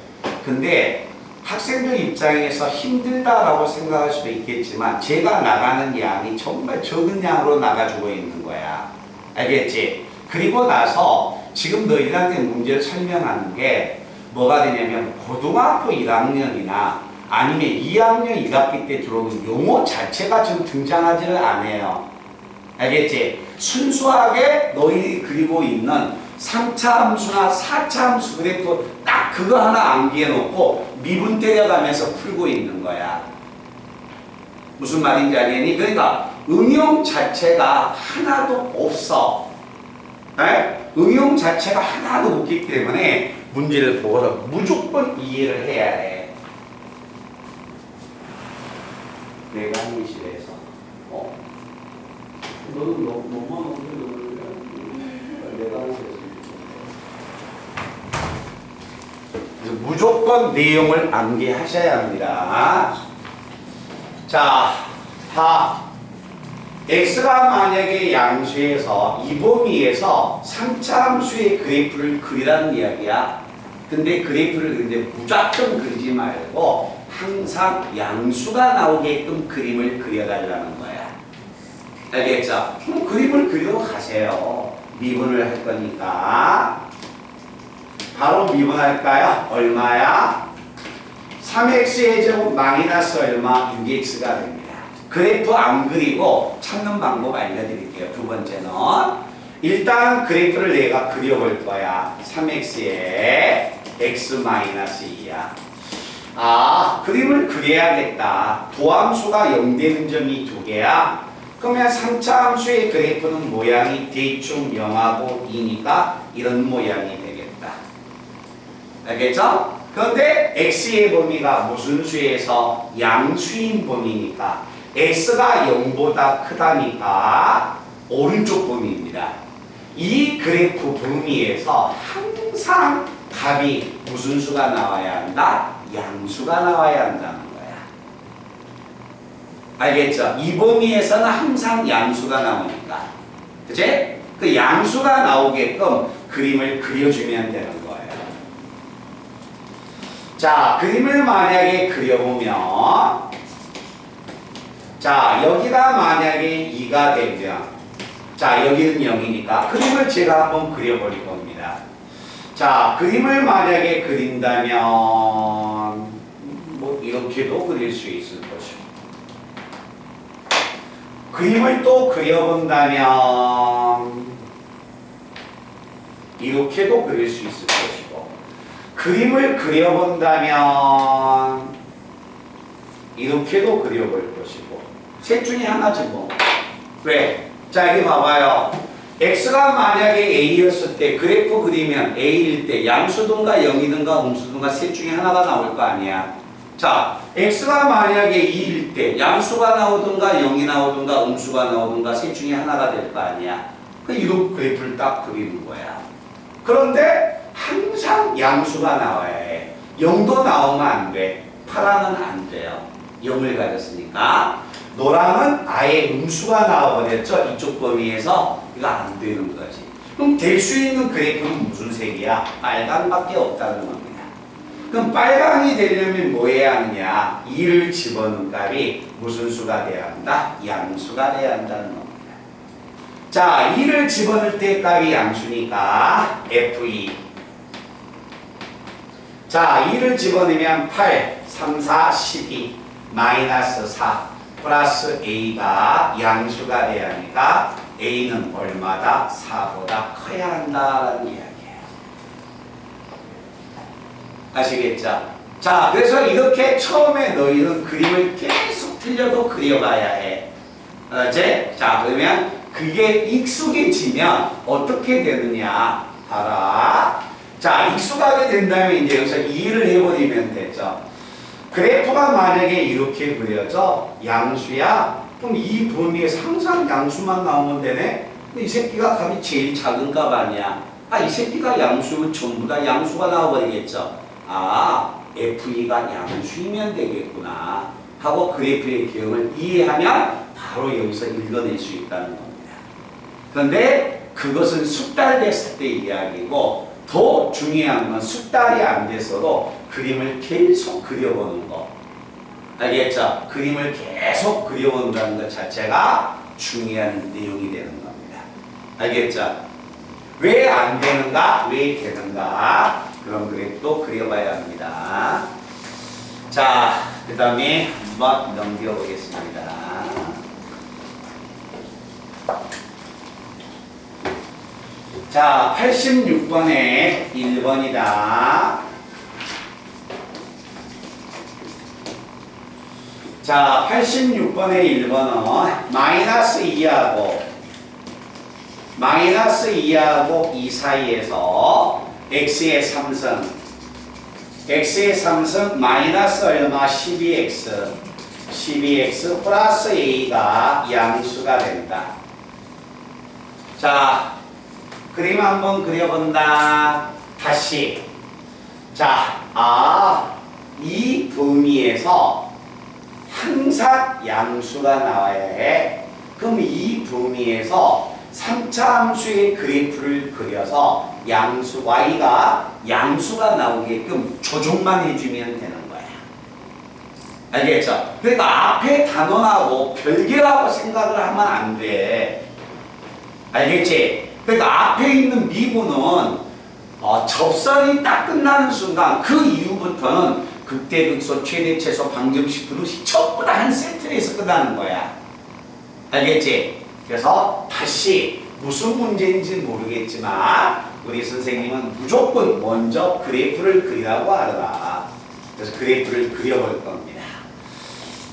[SPEAKER 1] 근데 학생들 입장에서 힘들다라고 생각할 수도 있겠지만 제가 나가는 양이 정말 적은 양으로 나가주고 있는 거야. 알겠지? 그리고 나서 지금 너희들한테 문제를 설명하는 게 뭐가 되냐면 고등학교 1학년이나 아니면 2학년 1학기 때 들어오는 용어 자체가 지금 등장하지를 않아요. 알겠지? 순수하게 너희 그리고 있는 3차 함수나 4차 함수 그래프 딱 그거 하나 암기해 놓고 미분 때려가면서 풀고 있는 거야. 무슨 말인지 알겠니? 그러니까 응용 자체가 하나도 없어. 네? 응용 자체가 하나도 없기 때문에 문제를 보고서 무조건 이해를 해야 해. 내가 한의실에서 너는 너만 없는데 내가 한의실에서 무조건 내용을 암기하셔야 합니다. 자, x가 만약에 양수에서 이 범위에서 3차 함수의 그래프를 그리라는 이야기야. 근데 그래프를 그리는데 무작정 그리지 말고 항상 양수가 나오게끔 그림을 그려달라는 거야. 알겠죠? 그럼 그림을 그리러 가세요. 미분을 할 거니까. 바로 미분할까요? 얼마야? 3x의 제곱 마이너스 얼마? 6x가 됩니다. 그래프 안 그리고 찾는 방법 알려드릴게요. 두 번째는 일단 그래프를 내가 그려볼 거야. 3x에 x 마이너스 2야. 그림을 그려야겠다. 도함수가 0 되는 점이 두 개야. 그러면 3차 함수의 그래프는 모양이 대충 0하고 2니까 이런 모양이 되겠다. 알겠죠? 그런데 x의 범위가 무슨 수에서 양수인 범위니까 x가 0보다 크다니까 오른쪽 범위입니다. 이 그래프 범위에서 항상 값이 무슨 수가 나와야 한다? 양수가 나와야 한다는 거야. 알겠죠? 이 범위에서는 항상 양수가 나오니까. 그치? 그 양수가 나오게끔 그림을 그려주면 되는 거예요. 자, 그림을 만약에 그려보면 자, 여기가 만약에 2가 되면 자, 여기는 0이니까 그림을 제가 한번 그려버릴 겁니다. 자, 그림을 만약에 그린다면 뭐 이렇게도 그릴 수 있을 것이고 그림을 또 그려본다면 이렇게도 그릴 수 있을 것이고, 그림을 그려본다면 이렇게도 그려볼 것이고, 셋 중에 하나지 뭐. 왜? 자, 여기 봐봐요. x가 만약에 a였을 때 그래프 그리면 a일 때 양수든가 0이든가 음수든가 셋 중에 하나가 나올 거 아니야. 자, x가 만약에 2일 때 양수가 나오든가 0이 나오든가 음수가 나오든가 셋 중에 하나가 될 거 아니야. 이런 그래프를 딱 그리는 거야. 그런데 항상 양수가 나와야 해. 0도 나오면 안 돼. 파랑은 안 돼요. 0을 가졌으니까. 노랑은 아예 음수가 나와버렸죠. 이쪽 범위에서. 이거 안 되는 거지. 그럼 될 수 있는 그래프는 무슨 색이야? 빨강밖에 없다는 겁니다. 그럼 빨강이 되려면 뭐 해야 하느냐? 2를 집어넣은 값이 무슨 수가 돼야 한다? 양수가 돼야 한다는 겁니다. 자, 2를 집어넣을 때 값이 양수니까 F2. 자, 2를 집어넣으면 8, 3, 4, 12, 마이너스 4, 플러스 A가 양수가 돼야 하니까 A는 얼마다? 4보다 커야 한다라는 이야기예요. 아시겠죠? 자, 그래서 이렇게 처음에 너희는 그림을 계속 틀려도 그려봐야 해. 알았지? 자, 그러면 그게 익숙해지면 어떻게 되느냐? 봐라. 자, 익숙하게 된다면 이제 여기서 이해를 해버리면 되죠. 그래프가 만약에 이렇게 그려져 양수야. 그럼 이 범위에서 항상 양수만 나오면 되네? 근데 이 새끼가 값이 제일 작은 값 아니야? 아, 이 새끼가 양수면 전부 다 양수가 나와버리겠죠? 아, F2가 양수이면 되겠구나 하고 그래프의 개형을 이해하면 바로 여기서 읽어낼 수 있다는 겁니다. 그런데 그것은 숙달됐을 때 이야기고, 더 중요한 건 숙달이 안 돼서도 그림을 계속 그려보는 거. 알겠죠? 그림을 계속 그려본다는 것 자체가 중요한 내용이 되는 겁니다. 알겠죠? 왜 안 되는가? 왜 되는가? 그런 그래프도 그려봐야 합니다. 자, 그 다음에 한번 넘겨보겠습니다. 자, 86번에 1번이다. 자, 86번의 1번은 마이너스 2하고 2 사이에서 x의 3승, 마이너스 얼마? 12x 플러스 a가 양수가 된다. 자, 그림 한번 그려본다. 다시. 자, 이 범위에서 항상 양수가 나와야 해. 그럼 이 범위에서 3차 함수의 그래프를 그려서 양수 y가 양수가 나오게끔 조정만 해주면 되는 거야. 알겠죠? 그러니까 앞에 단원하고 별개라고 생각을 하면 안 돼. 알겠지? 그러니까 앞에 있는 미분은 접선이 딱 끝나는 순간 그 이후부터는 극대, 극소, 최대, 최소, 방정식, 부등식 전부 다 한 세트에서 끝나는 거야. 알겠지? 그래서 다시 무슨 문제인지 모르겠지만 우리 선생님은 무조건 먼저 그래프를 그리라고 하더라. 그래서 그래프를 그려볼 겁니다.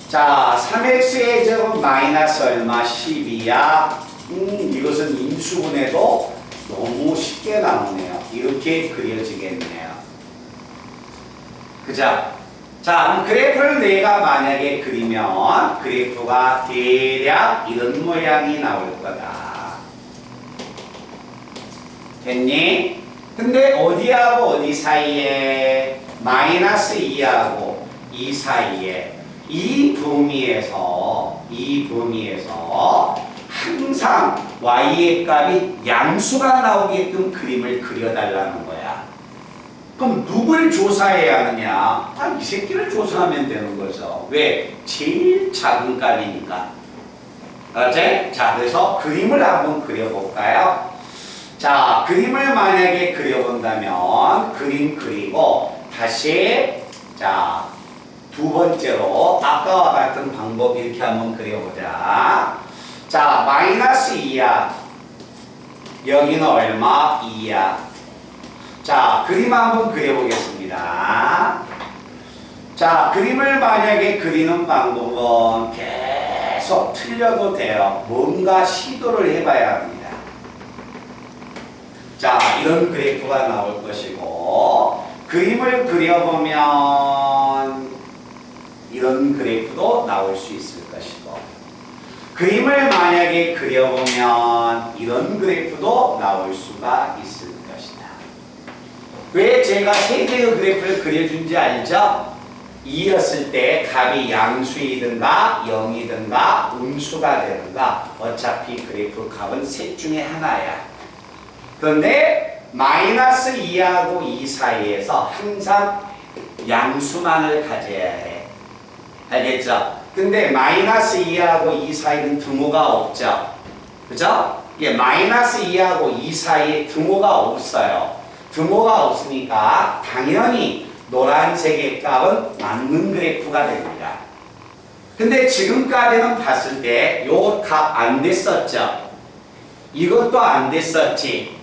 [SPEAKER 1] 자, 3x의 제곱 마이너스 얼마? 12야. 이것은 인수분해도 너무 쉽게 나오네요. 이렇게 그려지겠네요. 그죠? 자, 그럼 그래프를 내가 만약에 그리면 그래프가 대략 이런 모양이 나올 거다. 됐니? 근데 어디하고 어디 사이에? 마이너스 2하고 2 사이에 이 범위에서 항상 y의 값이 양수가 나오게끔 그림을 그려달라는 거야. 그럼 누굴 조사해야 하느냐? 이 새끼를 조사하면 되는 거죠. 왜? 제일 작은 값이니까. 알았지? 자, 그래서 그림을 한번 그려볼까요? 자, 그림을 만약에 그려본다면 그림 그리고 다시 자, 두 번째로 아까와 같은 방법 이렇게 한번 그려보자. 자, 마이너스 2야. 여기는 얼마? 2야. 자, 그림 한번 그려보겠습니다. 자, 그림을 만약에 그리는 방법은 계속 틀려도 돼요. 뭔가 시도를 해봐야 합니다. 자, 이런 그래프가 나올 것이고, 그림을 그려보면 이런 그래프도 나올 수 있을 것이고, 그림을 만약에 그려보면 이런 그래프도 나올 수가 있을 것이다. 왜 제가 세 개의 그래프를 그려준지 알죠? 2였을 때 값이 양수이든가 0이든가 음수가 되든가 어차피 그래프 값은 셋 중에 하나야. 그런데 마이너스 2하고 2 사이에서 항상 양수만을 가져야 해. 알겠죠? 근데 마이너스 2하고 2 사이는 등호가 없죠? 그죠? 예, 마이너스 2하고 2 사이에 등호가 없어요. 등호가 없으니까 당연히 노란색의 값은 맞는 그래프가 됩니다. 근데 지금까지는 봤을 때 요 값 안 됐었죠? 이것도 안 됐었지?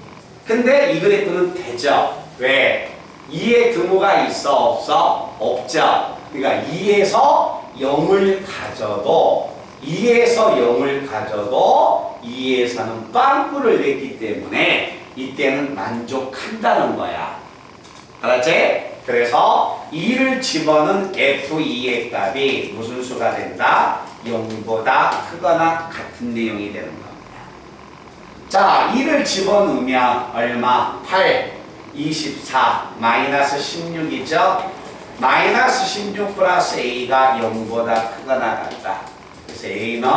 [SPEAKER 1] 근데 이 그래프는 되죠? 왜? 2의 등호가 있어? 없어? 없죠? 그러니까 2에서 0을 가져도 2에서 0을 가져도 2에서는 빵꾸를 냈기 때문에 이때는 만족한다는 거야. 알았지? 그래서 2를 집어넣은 F2의 값이 무슨 수가 된다? 0보다 크거나 같은 내용이 되는 겁니다. 자, 2를 집어넣으면 얼마? 8, 24, 마이너스 16이죠? 마이너스 16 플러스 A가 0보다 크거나 같다. 그래서 A는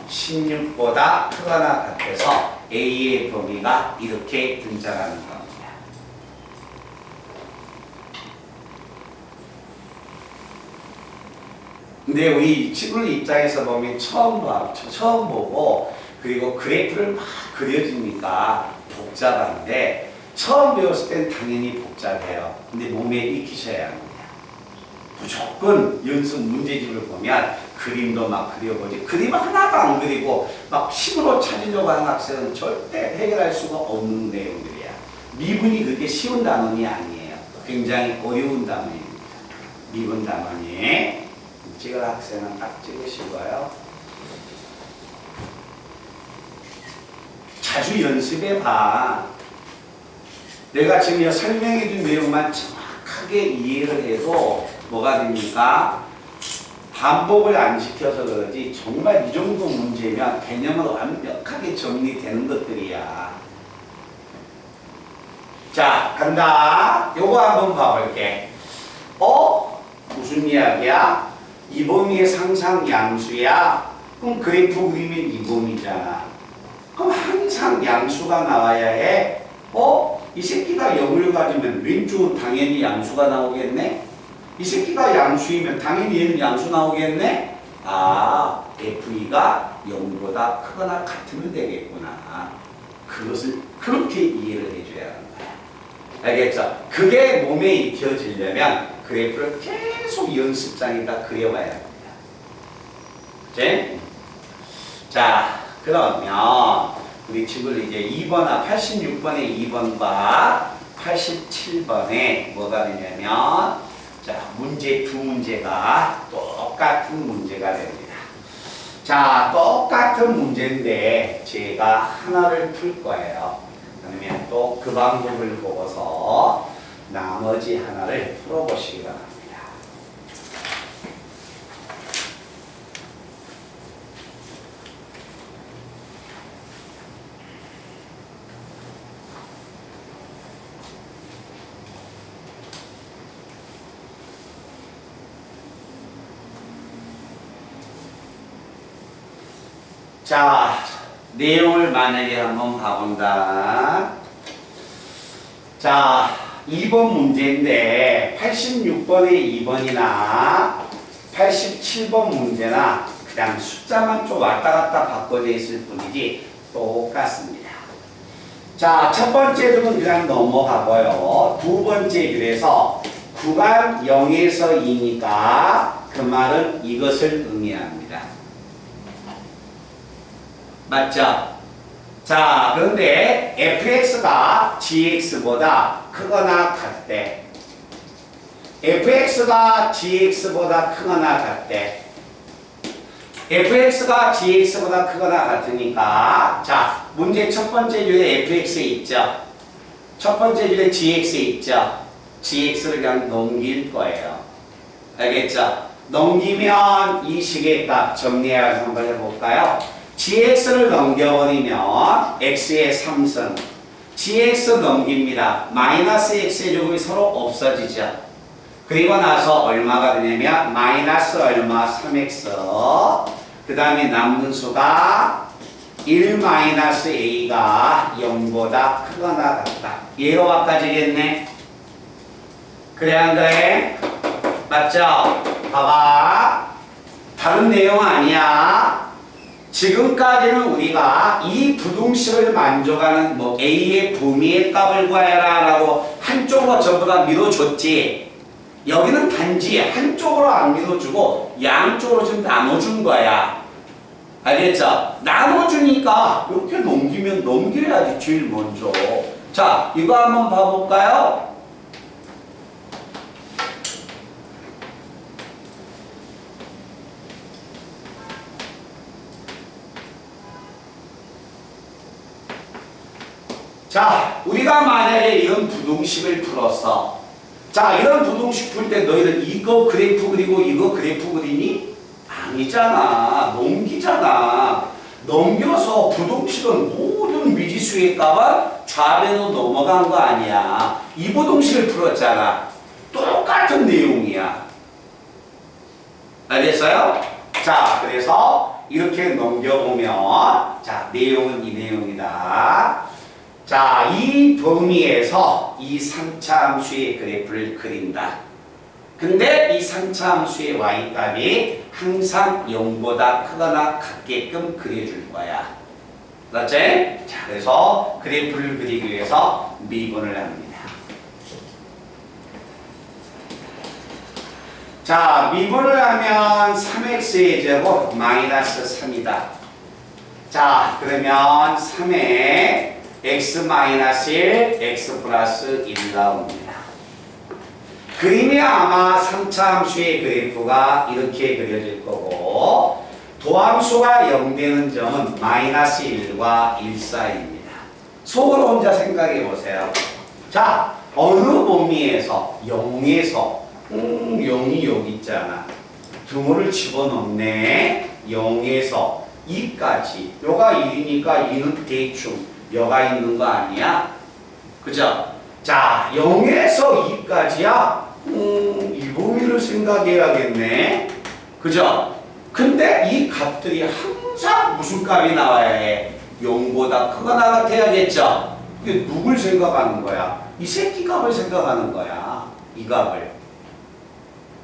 [SPEAKER 1] 16보다 크거나 같아서 A의 범위가 이렇게 등장하는 겁니다. 근데 우리 친구들 입장에서 보면 처음 보고 그리고 그래프를 막 그려주니까 복잡한데 처음 배웠을 땐 당연히 복잡해요. 근데 몸에 익히셔야 합니다. 무조건 연습 문제집을 보면 그림도 막 그려보지, 그림 하나도 안 그리고 막 식으로 찾으려고 하는 학생은 절대 해결할 수가 없는 내용들이야. 미분이 그렇게 쉬운 단원이 아니에요. 굉장히 어려운 단원입니다. 미분 단원이. 찍을 학생은 딱 찍으시고요. 자주 연습해봐. 내가 지금 설명해준 내용만 정확하게 이해를 해도 뭐가 됩니까? 반복을 안 시켜서 그러지 정말 이 정도 문제면 개념으로 완벽하게 정리되는 것들이야. 자, 간다. 요거 한번 봐볼게. 무슨 이야기야? 이 범위의 상상 양수야? 그럼 그래프 그리면 이 범위잖아. 그럼 항상 양수가 나와야 해. 이 새끼가 0을 가지면 왼쪽은 당연히 양수가 나오겠네? 이 새끼가 양수이면 당연히 얘는 양수 나오겠네? 아, F2가 0보다 크거나 같으면 되겠구나. 그것을 그렇게 이해를 해줘야 하는 거야. 알겠죠? 그게 몸에 익혀지려면 그래프를 계속 연습장에다 그려봐야 합니다. 그치? 자, 그러면 우리 친구들 이제 2번, 86번의 2번과 87번에 뭐가 되냐면 자, 문제 두 문제가 똑같은 문제가 됩니다. 자, 똑같은 문제인데 제가 하나를 풀 거예요. 그러면 또 그 방법을 보고서 나머지 하나를 풀어보시기 바랍니다. 자, 내용을 만약에 한번 봐본다. 자, 2번 문제인데 86번의 2번이나 87번 문제나 그냥 숫자만 좀 왔다 갔다 바꿔져 있을 뿐이지 똑같습니다. 자, 첫 번째 줄은 그냥 넘어가고요. 두 번째 줄에서 구간 0에서 2니까 그 말은 이것을 의미합니다. 맞죠? 자, 그런데 fx가 gx보다 크거나 같대. fx가 gx보다 크거나 같대. fx가 gx보다 크거나 같으니까 자, 문제 첫 번째 줄에 fx 있죠? 첫 번째 줄에 gx 있죠? gx를 그냥 넘길 거예요. 알겠죠? 넘기면 이 식의 값 정리해서 한번 해볼까요? gx를 넘겨버리면 x의 3승 gx 넘깁니다. 마이너스 x의 조금이 서로 없어지죠. 그리고 나서 얼마가 되냐면 마이너스 얼마 3x 그 다음에 남는 수가 1 마이너스 a가 0보다 크거나 같다. 얘가 바꿔지겠네. 그래 안 그래? 맞죠? 봐봐. 다른 내용 아니야. 지금까지는 우리가 이 부등식을 만족하는 뭐 a의 범위의 값을 구해라 라고 한쪽으로 전부 다 밀어줬지. 여기는 단지 한쪽으로 안 밀어주고 양쪽으로 좀 나눠준 거야. 알겠죠? 나눠주니까 이렇게 넘겨야지 제일 먼저. 자, 이거 한번 봐볼까요? 자, 우리가 만약에 이런 부등식을 풀었어. 자, 이런 부등식 풀 때 너희들 이거 그래프 그리고 이거 그래프 그리니? 아니잖아. 넘기잖아. 넘겨서 부등식은 모든 미지수의 값은 좌변으로 넘어간 거 아니야. 이 부등식을 풀었잖아. 똑같은 내용이야. 알겠어요? 자, 그래서 이렇게 넘겨보면 자, 내용은 이 내용이다. 자, 이 범위에서 이 3차 함수의 그래프를 그린다. 근데 이 3차 함수의 y값이 항상 0보다 크거나 같게끔 그려줄 거야. 맞지? 자, 그래서 그래프를 그리기 위해서 미분을 합니다. 자, 미분을 하면 3x의 제곱 마이너스 3이다. 자, 그러면 3에 x-1, x 플러스 1 나옵니다. 그림이 아마 3차 함수의 그래프가 이렇게 그려질 거고 도함수가 0 되는 점은 마이너스 1과 1 사이입니다. 속으로 혼자 생각해 보세요. 자, 어느 범위에서 0에서 0이 여기 있잖아. 등호를 집어넣네. 0에서 2까지. 요가 1이니까 2는 대충 여가 있는 거 아니야? 그죠? 자, 0에서 2까지야? 이 범위를 생각해야겠네. 그죠? 근데 이 값들이 항상 무슨 값이 나와야 해? 0보다 크거나 같아야겠죠? 이게 누굴 생각하는 거야? 이 새끼 값을 생각하는 거야. 이 값을.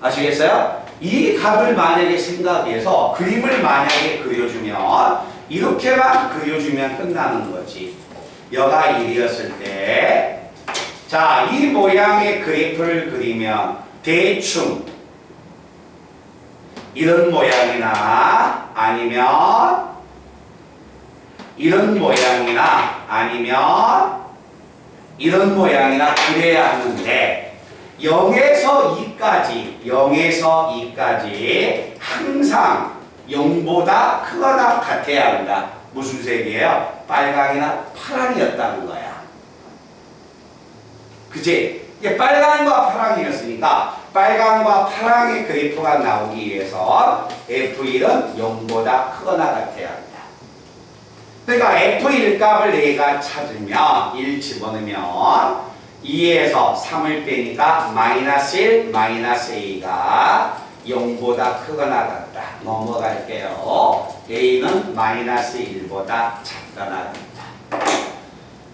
[SPEAKER 1] 아시겠어요? 이 값을 만약에 생각해서 그림을 만약에 그려주면 이렇게만 그려주면 끝나는 거지. 여가 1이었을 때 자, 이 모양의 그래프를 그리면 대충 이런 모양이나 아니면 이런 모양이나 아니면 이런 모양이나 그려야 하는데 0에서 2까지 항상 0보다 크거나 같아야 한다. 무슨 색이에요? 빨강이나 파랑이었다는 거야. 그치? 이게 빨강과 파랑이었으니까 빨강과 파랑의 그래프가 나오기 위해서 F1은 0보다 크거나 같아야 한다. 그러니까 F1 값을 내가 찾으면 1 집어넣으면 2에서 3을 빼니까 마이너스 1, 마이너스 A가 0보다 크거나 같다. 넘어갈게요. A는 마이너스 1보다 작거나 같다.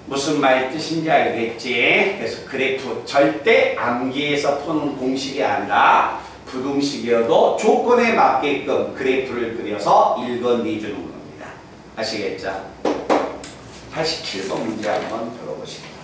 [SPEAKER 1] 무슨 말 뜻인지 알겠지? 그래서 그래프 절대 암기해서 푸는 공식이 아니라 부등식이어도 조건에 맞게끔 그래프를 그려서 읽어내주는 겁니다. 아시겠죠? 87번 문제 한번 들어보시죠.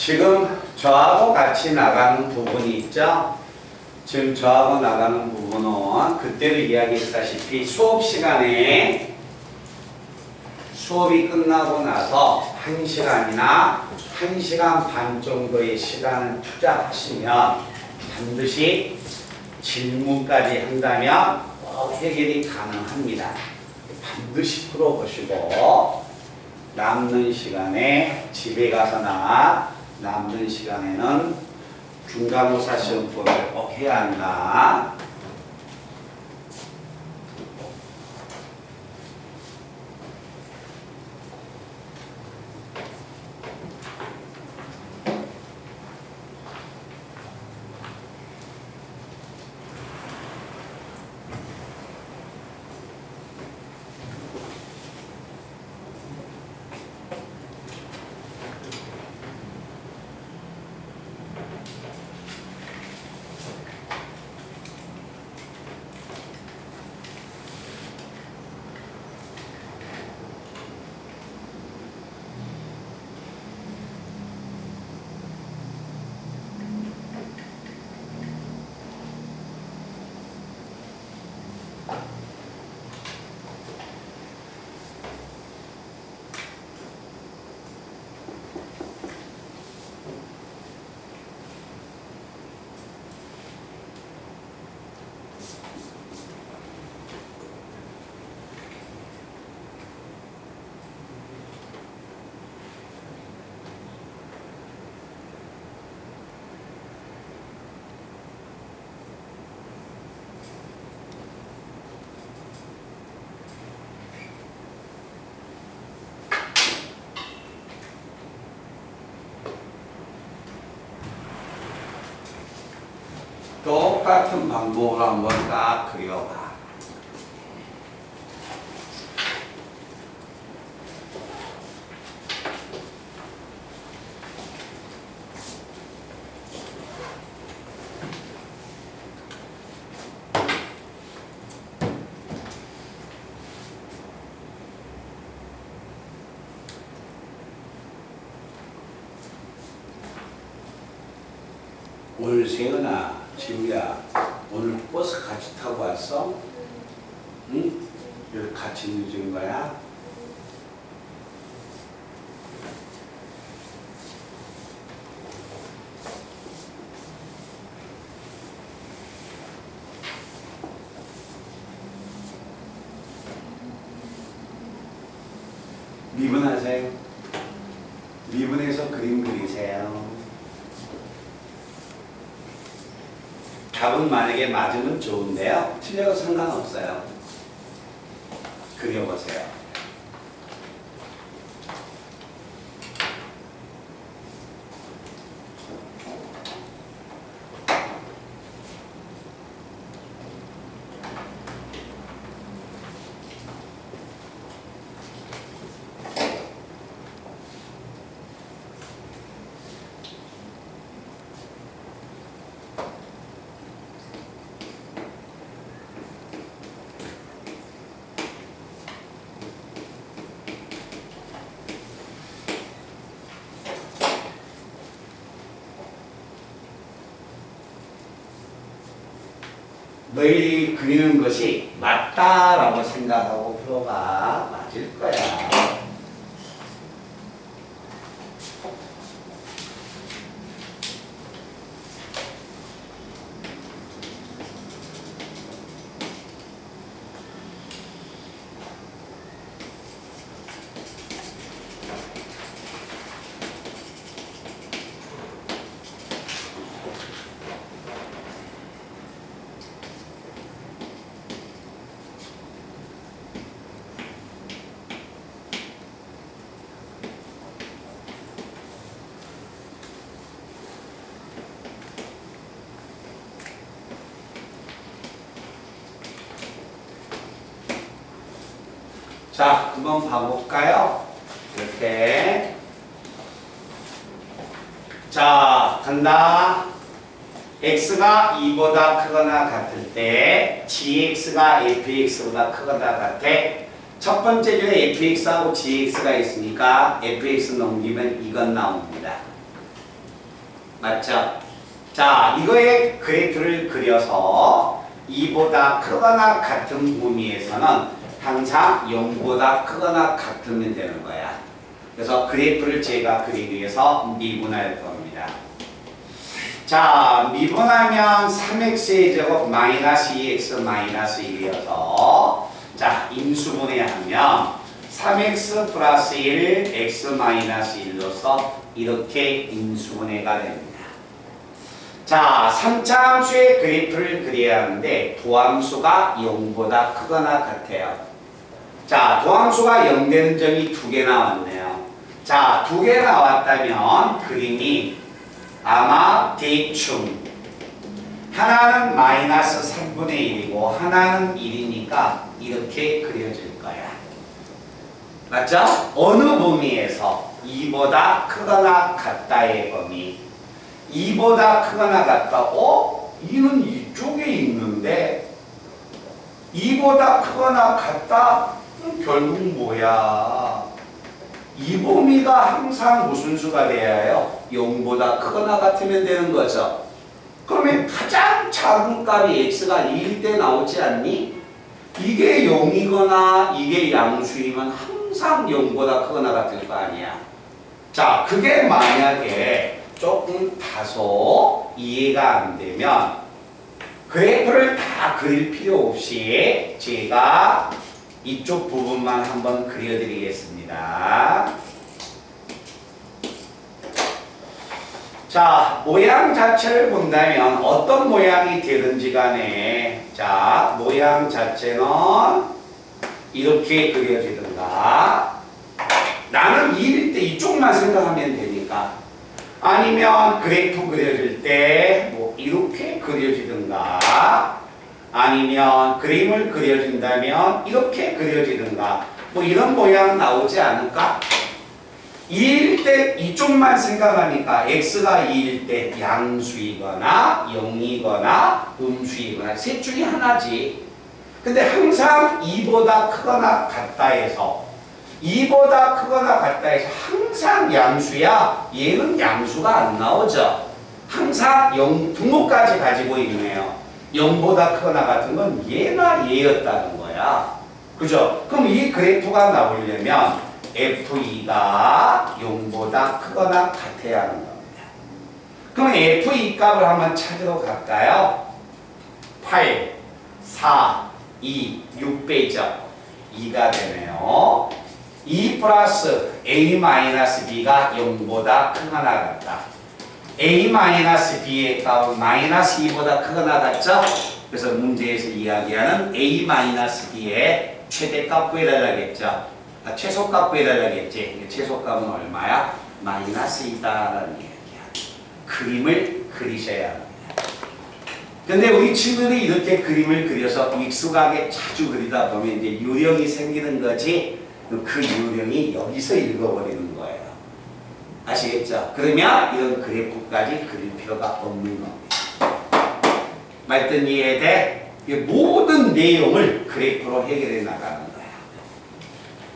[SPEAKER 1] 지금 저하고 같이 나가는 부분이 있죠? 지금 저하고 나가는 부분은 그때도 이야기했다시피 수업 시간에 수업이 끝나고 나서 1시간이나 1시간 반 정도의 시간을 투자하시면 반드시 질문까지 한다면 해결이 가능합니다. 반드시 풀어보시고 남는 시간에 집에 가서나 남는 시간에는 중간고사 시험법을 꼭 해야 한다. 똑같은 방법으로 한번 딱 그려봐. 오늘 세연아, 지우야, 오늘 버스 같이 타고 왔어? 응? 여기 같이 늦은 거야? 미분하세요. 미분해서 그림 그리세요. 답은 만약에 맞으면 좋은데요. 틀려도 상관없어요. 그려보세요. 너희들이 그리는 것이 맞다라고 생각하고 풀어봐. 맞을 거야. 자, 한번 봐볼까요? 이렇게. 자, 간다. x가 2보다 크거나 같을 때 gx가 fx보다 크거나 같아. 첫 번째 줄에 fx하고 gx가 있으니까 fx 넘기면 이건 나옵니다. 맞죠? 자, 이거의 그래프를 그려서 2보다 크거나 같은 범위에서는 항상 0보다 크거나 같으면 되는 거야. 그래서 그래프를 제가 그리기 위해서 미분할 겁니다. 자, 미분하면 3x의 제곱 마이너스 2x 마이너스 1이어서 자, 인수분해하면 3x 플러스 1 x 마이너스 1로서 이렇게 인수분해가 됩니다. 자, 3차 함수의 그래프를 그려야 하는데 도함수가 0보다 크거나 같아요. 자, 도함수가 0 되는 점이 2개 나왔네요. 자, 2개 나왔다면 그림이 아마 대충 하나는 마이너스 3분의 1이고 하나는 1이니까 이렇게 그려질 거야. 맞죠? 어느 범위에서 2보다 크거나 같다의 범위. 2보다 크거나 같다. 2는 이쪽에 있는데 2보다 크거나 같다? 결국 뭐야? 이 범위가 항상 무슨 수가 돼야 해요? 0보다 크거나 같으면 되는 거죠. 그러면 가장 작은 값이 x가 2일 때 나오지 않니? 이게 0이거나 이게 양수이면 항상 0보다 크거나 같을 거 아니야. 자, 그게 만약에 조금 다소 이해가 안 되면 그래프를 다 그릴 필요 없이 제가 이쪽 부분만 한번 그려드리겠습니다. 자, 모양 자체를 본다면 어떤 모양이 되든지 간에 자, 모양 자체는 이렇게 그려지든가 나는 2일 때 이쪽만 생각하면 되니까 아니면 그래프 그려질 때 뭐 이렇게 그려지든가 아니면 그림을 그려준다면 이렇게 그려지든가 뭐 이런 모양 나오지 않을까? 2일 때 이쪽만 생각하니까 x가 2일 때 양수이거나 0이거나 음수이거나 셋 중에 하나지. 근데 항상 2보다 크거나 같다 해서 2보다 크거나 같다 해서 항상 양수야. 얘는 양수가 안 나오죠. 항상 0 분모까지 가지고 있네요. 0보다 크거나 같은 건 얘나 얘였다는 거야. 그죠? 그럼 이 그래프가 나오려면 F2가 0보다 크거나 같아야 하는 겁니다. 그럼 F2 값을 한번 찾으러 갈까요? 8, 4, 2, 6배죠. 2가 되네요. 2 플러스 A-B가 0보다 크거나 같다. A-B의 값은 마이너스 2보다 크거나 같죠? 그래서 문제에서 이야기하는 A-B의 최대값 구해달라겠죠? 최소값 구해달라겠지? 최소값은 얼마야? 마이너스 2다라는 얘기야. 그림을 그리셔야 합니다. 근데 우리 친구들이 이렇게 그림을 그려서 익숙하게 자주 그리다 보면 이제 유령이 생기는 거지 그 유령이 여기서 읽어버리는 거예요. 아시겠죠? 그러면 이런 그래프까지 그릴 필요가 없는 겁니다. 말든 이해돼? 모든 내용을 그래프로 해결해 나가는 거야.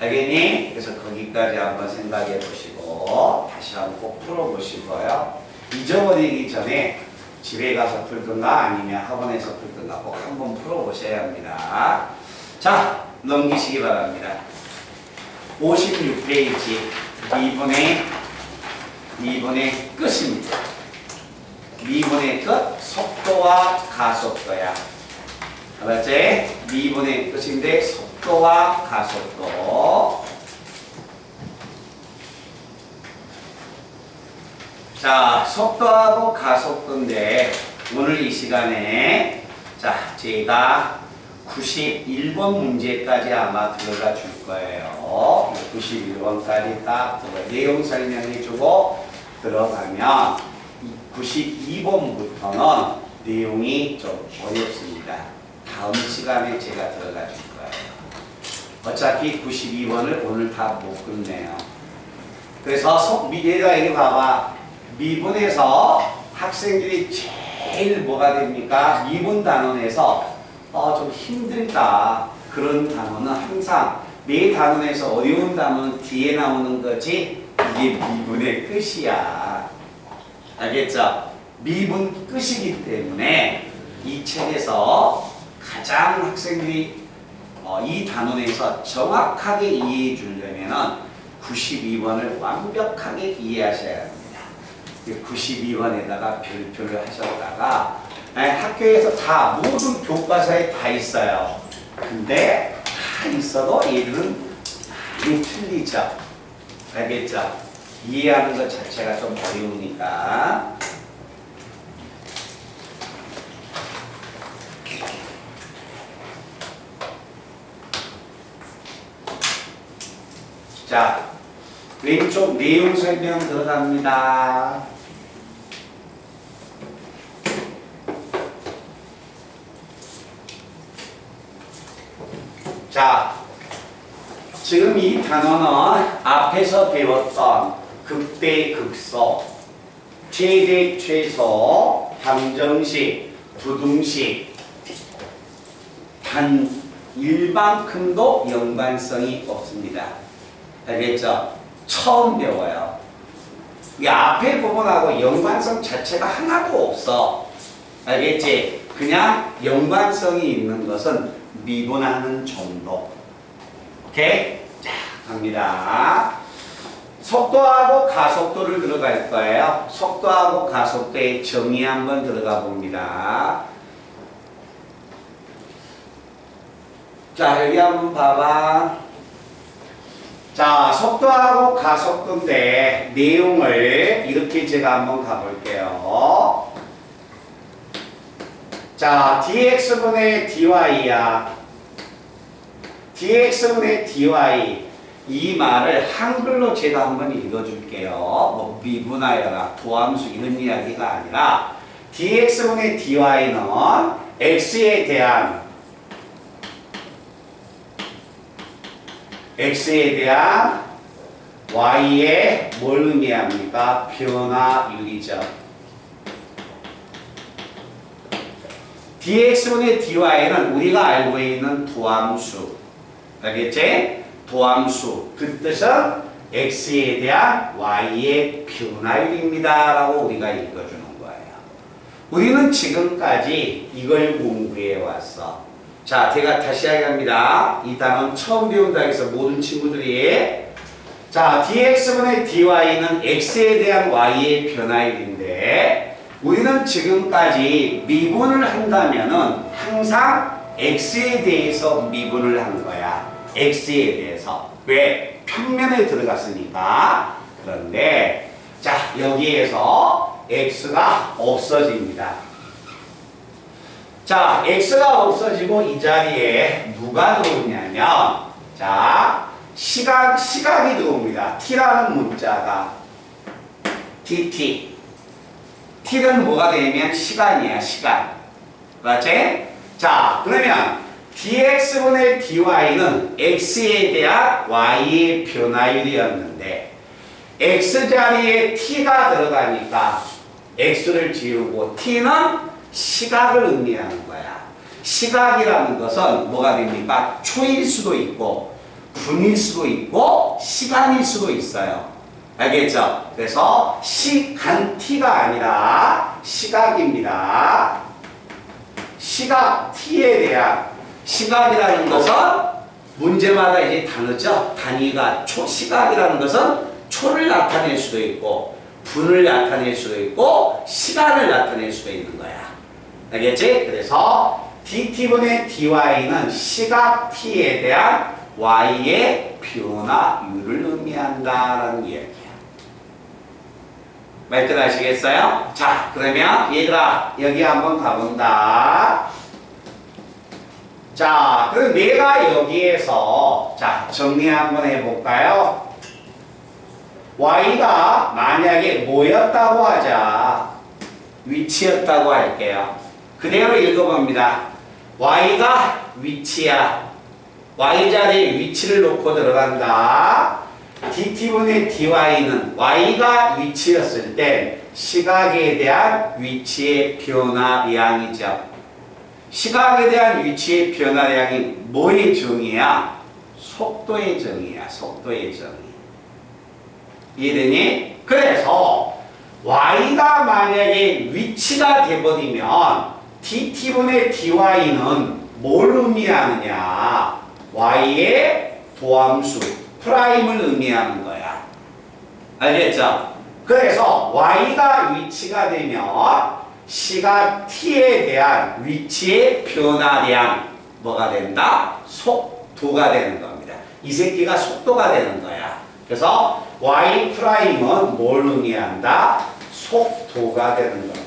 [SPEAKER 1] 알겠니? 그래서 거기까지 한번 생각해 보시고 다시 한번 꼭 풀어보시고요. 잊어버리기 전에 집에 가서 풀든가 아니면 학원에서 풀든가 꼭 한번 풀어보셔야 합니다. 자, 넘기시기 바랍니다. 56페이지 2분의 끝입니다. 2분의 끝, 속도와 가속도야. 알았지? 2분의 끝인데 속도와 가속도. 자, 속도하고 가속도인데 오늘 이 시간에 자, 제가 91번 문제까지 아마 들어가 줄 거예요. 91번까지 딱 내용 설명해주고 들어가면 92번부터는 내용이 좀 어렵습니다. 다음 시간에 제가 들어가 줄 거예요. 어차피 92번을 오늘 다 못 끝내요. 그래서 얘가 여기 봐봐. 미분에서 학생들이 제일 뭐가 됩니까? 미분 단원에서 좀 힘들다. 그런 단어는 항상 매 단원에서 어려운 단어는 뒤에 나오는 거지 이게 미분의 끝이야. 알겠죠? 미분 끝이기 때문에 이 책에서 가장 학생들이 이 단원에서 정확하게 이해해 주려면은 92번을 완벽하게 이해하셔야 합니다. 92번에다가 별표를 하셨다가 학교에서 다 모든 교과서에 다 있어요. 근데 다 있어도 얘들은 많이 틀리죠. 알겠죠? 이해하는 것 자체가 좀 어려우니까. 자, 왼쪽 내용 설명 들어갑니다. 자, 지금 이 단어는 앞에서 배웠던 극대, 극소, 최대, 최소, 함정식, 부등식, 단 1만큼도 연관성이 없습니다. 알겠죠? 처음 배워요. 이 앞에 부분하고 연관성 자체가 하나도 없어. 알겠지? 그냥 연관성이 있는 것은 미분하는 정도. 오케이? 자, 갑니다. 속도하고 가속도를 들어갈 거예요. 속도하고 가속도의 정의 한번 들어가 봅니다. 자, 여기 한번 봐봐. 자, 속도하고 가속도인데 내용을 이렇게 제가 한번 가볼게요. 자, dx분의 dy야. dx분의 dy 이 말을 한글로 제가 한번 읽어줄게요. 뭐 미분하여라, 도함수 이런 이야기가 아니라 dx분의 dy는 x에 대한 y의 뭘 의미합니까? 변화율이죠. dx분의 dy는 우리가 알고 있는 도함수. 알겠지? 도함수. 그 뜻은 x에 대한 y의 변화율입니다. 라고 우리가 읽어주는 거예요. 우리는 지금까지 이걸 공부해 왔어. 자, 제가 다시 하겠습니다. 이 단원 처음 배운다 해서 모든 친구들이 자, dx분의 dy는 x에 대한 y의 변화율인데 우리는 지금까지 미분을 한다면은 항상 x에 대해서 미분을 한 거야. x에 대해서. 왜? 평면에 들어갔으니까. 그런데 자, 여기에서 x가 없어집니다. 자, x가 없어지고 이 자리에 누가 들어오냐면 자, 시각이 들어옵니다. t라는 문자가 dt. t는 뭐가 되면 시간이야, 시간. 맞지? 자, 그러면 dx분의 dy는 x에 대한 y의 변화율이었는데 x자리에 t가 들어가니까 x를 지우고 t는 시각을 의미하는 거야. 시각이라는 것은 뭐가 됩니까? 초일 수도 있고 분일 수도 있고 시간일 수도 있어요. 알겠죠? 그래서 시간 t가 아니라 시각입니다. 시각 t에 대한 시각이라는 것은 문제마다 이제 다르죠. 단위가 시각이라는 것은 초를 나타낼 수도 있고 분을 나타낼 수도 있고 시간을 나타낼 수도 있는 거야. 알겠지? 그래서 dt분의 dy는 시각 t에 대한 y의 변화율을 의미한다라는 이야기야. 말들 아시겠어요? 자, 그러면 얘들아 여기 한번 가본다. 자, 그럼 내가 여기에서 자 정리 한번 해볼까요? y가 만약에 뭐였다고 하자. 위치였다고 할게요. 그대로 읽어봅니다. y가 위치야. y자리에 위치를 놓고 들어간다. dt분의 dy는 y가 위치였을 때 시각에 대한 위치의 변화량이죠. 시각에 대한 위치의 변화량이 뭐의 정의야? 속도의 정의야. 속도의 정의. 이해되니? 그래서 y가 만약에 위치가 돼버리면 dt분의 dy는 뭘 의미하느냐? y의 도함수 프라임을 의미하는 거야. 알겠죠? 그래서 y가 위치가 되면 시각 t에 대한 위치의 변화량 뭐가 된다? 속도가 되는 겁니다. 이 새끼가 속도가 되는 거야. 그래서 y 프라임은 뭘 의미한다? 속도가 되는 겁니다.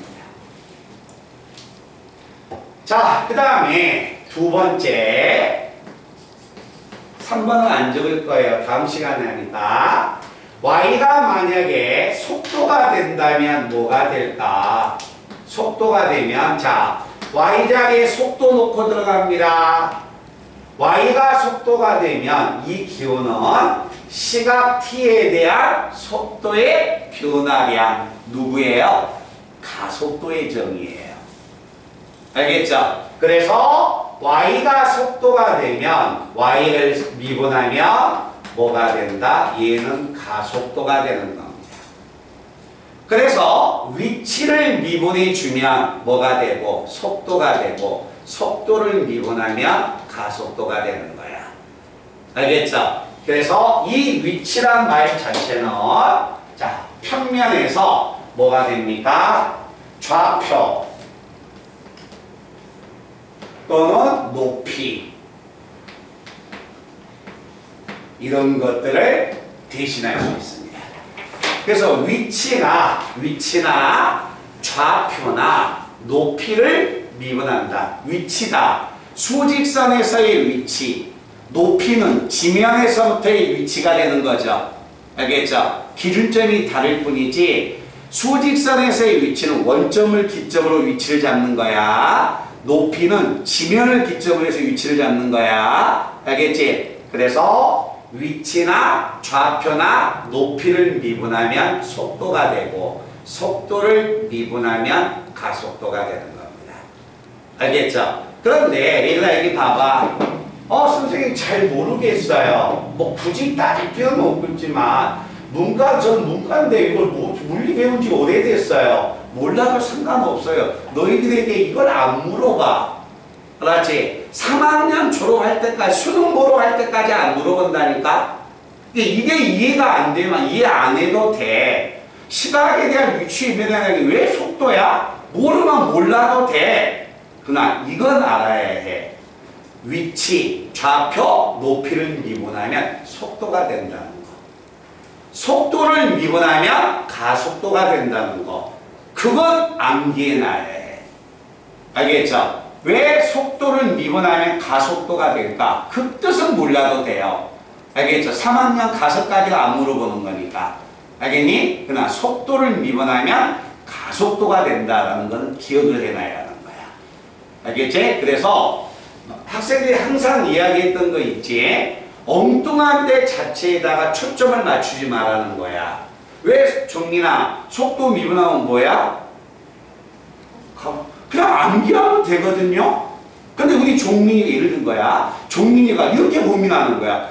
[SPEAKER 1] 자, 그 다음에 두 번째 3번은 안 적을 거예요. 다음 시간에 하니까. y가 만약에 속도가 된다면 뭐가 될까? 속도가 되면 자, y자리에 속도 놓고 들어갑니다. y가 속도가 되면 이 기호는 시각 t에 대한 속도의 변화량 누구예요? 가속도의 정의예요. 알겠죠? 그래서 y가 속도가 되면 y를 미분하면 뭐가 된다? 얘는 가속도가 되는 겁니다. 그래서 위치를 미분해 주면 뭐가 되고 속도가 되고 속도를 미분하면 가속도가 되는 거야. 알겠죠? 그래서 이 위치란 말 자체는 자, 평면에서 뭐가 됩니까? 좌표 또는 높이 이런 것들을 대신할 수 있습니다. 그래서 위치나 좌표나 높이를 미분한다. 위치다. 수직선에서의 위치, 높이는 지면에서부터의 위치가 되는 거죠. 알겠죠? 기준점이 다를 뿐이지 수직선에서의 위치는 원점을 기점으로 위치를 잡는 거야. 높이는 지면을 기점으로 해서 위치를 잡는 거야. 알겠지? 그래서 위치나 좌표나 높이를 미분하면 속도가 되고 속도를 미분하면 가속도가 되는 겁니다. 알겠죠? 그런데 얘들아 여기 봐봐. 선생님 잘 모르겠어요. 뭐 굳이 따질 필요는 없겠지만 전 문과인데 이걸 물리 배운 지 오래됐어요. 몰라도 상관없어요. 너희들에게 이걸 안 물어봐. 알았지? 3학년 졸업할 때까지 수능 보러 할 때까지 안 물어본다니까? 이게 이해가 안 되면 이해 안 해도 돼. 시각에 대한 위치의 변화량이 왜 속도야? 모르면 몰라도 돼. 그러나 이건 알아야 해. 위치, 좌표, 높이를 미분하면 속도가 된다는 거. 속도를 미분하면 가속도가 된다는 거. 그건 암기해놔야 해. 알겠죠? 왜 속도를 미분하면 가속도가 될까? 그 뜻은 몰라도 돼요. 알겠죠? 3학년 가서까지가 안 물어보는 거니까. 알겠니? 그러나 속도를 미분하면 가속도가 된다라는 건 기억을 해놔야 하는 거야. 알겠지? 그래서 학생들이 항상 이야기했던 거 있지? 엉뚱한 데 자체에다가 초점을 맞추지 말라는 거야. 왜 종민아 속도 미분하면 뭐야? 그냥 암기하면 되거든요. 근데 우리 종민이가 예를 든 거야. 종민이가 이렇게 고민하는 거야.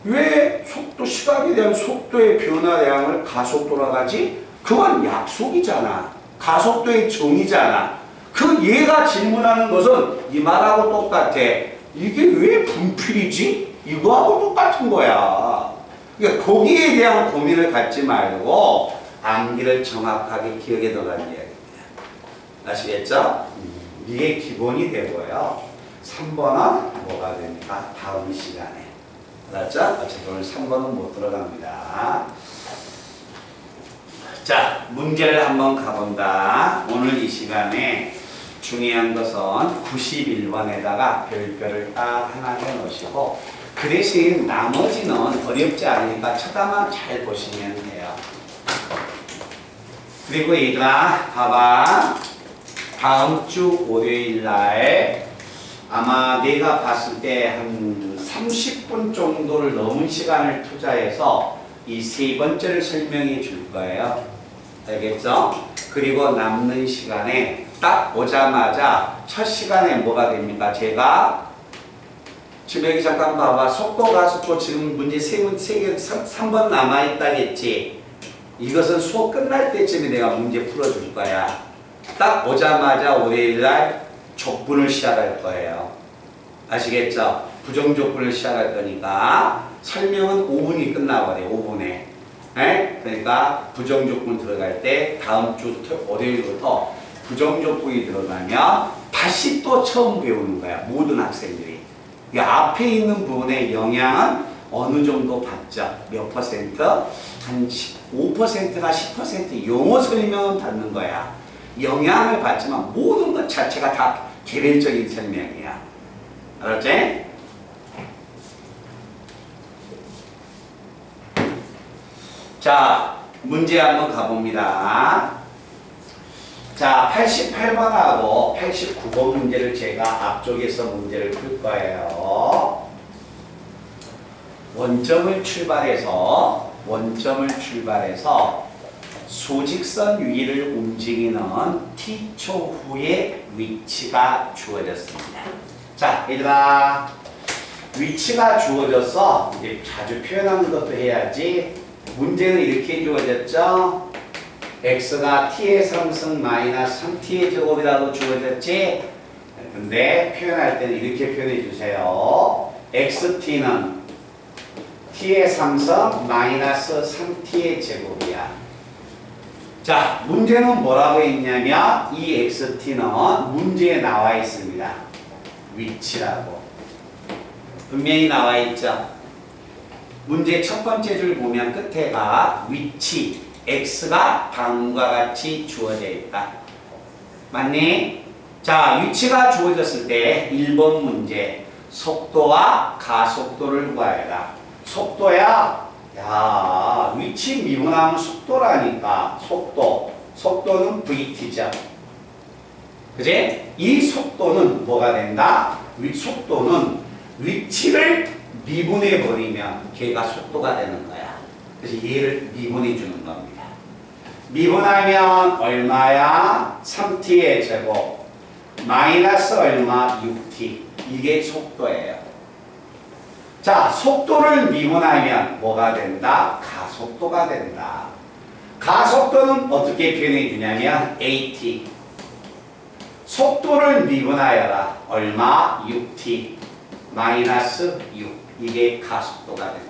[SPEAKER 1] 왜 속도, 시각에 대한 속도의 변화량을 가속도라고 하지? 그건 약속이잖아. 가속도의 정의잖아. 그 얘가 질문하는 것은 이 말하고 똑같아. 이게 왜 분필이지? 이거하고 똑같은 거야. 그러니까 거기에 대한 고민을 갖지 말고 암기를 정확하게 기억에 넣으라는 이야기입니다. 아시겠죠? 이게 기본이 되고요. 3번은 뭐가 됩니까? 다음 시간에. 알았죠? 어차피 오늘 3번은 못 들어갑니다. 자, 문제를 한번 가본다. 오늘 이 시간에 중요한 것은 91번에다가 별표를 딱 하나 해놓으시고 그 대신 나머지는 어렵지 않으니까 쳐다만 잘 보시면 돼요. 그리고 얘들아 봐봐. 다음 주 월요일 날 아마 내가 봤을 때 한 30분 정도를 넘은 시간을 투자해서 이 세 번째를 설명해 줄 거예요. 알겠죠? 그리고 남는 시간에 딱 오자마자 첫 시간에 뭐가 됩니까? 제가 지금 여기 잠깐 봐봐. 속도 가속도 지금 문제 3번 남아있다겠지? 이것은 수업 끝날 때쯤에 내가 문제 풀어줄 거야. 딱 오자마자 월요일날 족분을 시작할 거예요. 아시겠죠? 부정족분을 시작할 거니까 설명은 5분이 끝나버려요. 5분에. 에? 그러니까 부정족분 들어갈 때 다음 주 월요일부터 부정족분이 들어가면 다시 또 처음 배우는 거야. 모든 학생들이. 이 앞에 있는 부분의 영향은 어느 정도 받죠? 몇 퍼센트? 한 5%나 10% 영어 설명은 받는 거야. 영향을 받지만 모든 것 자체가 다 개별적인 설명이야. 알았지? 자, 문제 한번 가봅니다. 자, 88번하고 89번 문제를 제가 앞쪽에서 문제를 풀 거예요. 원점을 출발해서 수직선 위를 움직이는 t초 후의 위치가 주어졌습니다. 자, 얘들아, 위치가 주어져서 이제 자주 표현하는 것도 해야지. 문제는 이렇게 주어졌죠. x가 t의 3승 마이너스 3t의 제곱이라고 주어졌지. 근데 표현할 때는 이렇게 표현해 주세요. xt는 t의 3승 마이너스 3t의 제곱이야. 자, 문제는 뭐라고 했냐면 이 xt는 문제에 나와 있습니다. 위치라고. 분명히 나와 있죠. 문제 첫 번째 줄 보면 끝에가 위치, x가 다음과 같이 주어져 있다. 맞니? 자, 위치가 주어졌을 때 1번 문제, 속도와 가속도를 구하여라. 속도야? 야, 위치 미분하면 속도라니까. 속도는 vt죠. 그지? 이 속도는 뭐가 된다? 속도는 위치를 미분해 버리면 걔가 속도가 되는 거야. 그래서 얘를 미분해 주는 겁니다. 미분하면 얼마야? 3t의 제곱 마이너스 얼마? 6t. 이게 속도예요. 자, 속도를 미분하면 뭐가 된다? 가속도가 된다. 가속도는 어떻게 표현해 주냐면 at. 속도를 미분하여라. 얼마? 6t 마이너스 6. 이게 가속도가 됩니다.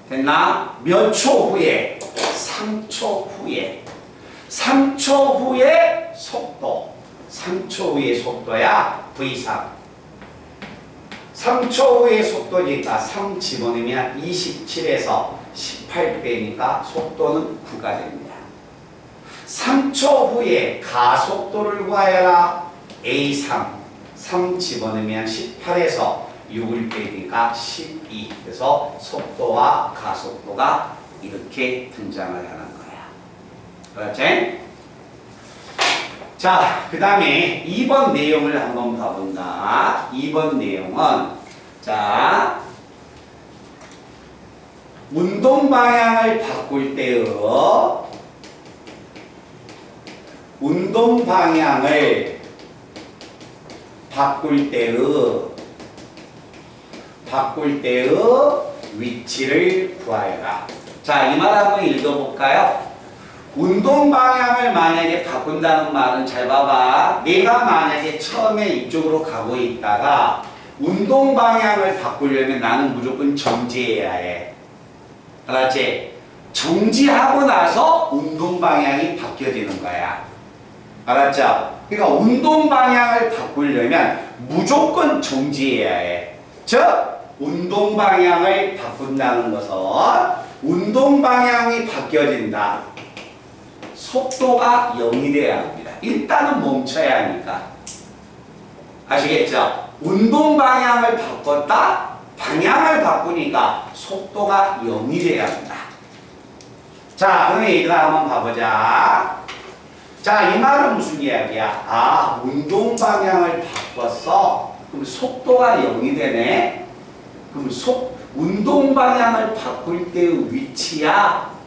[SPEAKER 1] 됐나? 몇 초 후에? 3초 후에. 3초 후에 속도. 3초 후의 속도야 V3. 3초 후의 속도니까 3 집어넣으면 27에서 18 빼니까 속도는 9가 됩니다. 3초 후에 가속도를 구하여라. A3. 3 집어넣으면 18에서 6을 빼니까 12. 그래서 속도와 가속도가 이렇게 등장을 하는 거야. 그렇지? 자, 그 다음에 2번 내용을 한번 봐본다. 2번 내용은, 자, 운동 방향을 바꿀 때의 위치를 구하여라. 자, 이 말 한번 읽어볼까요? 운동 방향을 만약에 바꾼다는 말은 잘 봐봐. 내가 만약에 처음에 이쪽으로 가고 있다가 운동 방향을 바꾸려면 나는 무조건 정지해야 해. 알았지? 정지하고 나서 운동 방향이 바뀌어지는 거야. 알았죠? 그러니까 운동 방향을 바꾸려면 무조건 정지해야 해. 즉, 운동 방향을 바꾼다는 것은 운동 방향이 바뀌어진다. 속도가 0이 돼야 합니다. 일단은 멈춰야 하니까. 아시겠죠? 운동 방향을 바꿨다? 방향을 바꾸니까 속도가 0이 돼야 합니다. 자, 그러면 얘들아 한번 봐보자. 자, 이 말은 무슨 이야기야? 아, 운동 방향을 바꿨어? 그럼 속도가 0이 되네? 그럼 운동 방향을 바꿀 때의 위치야?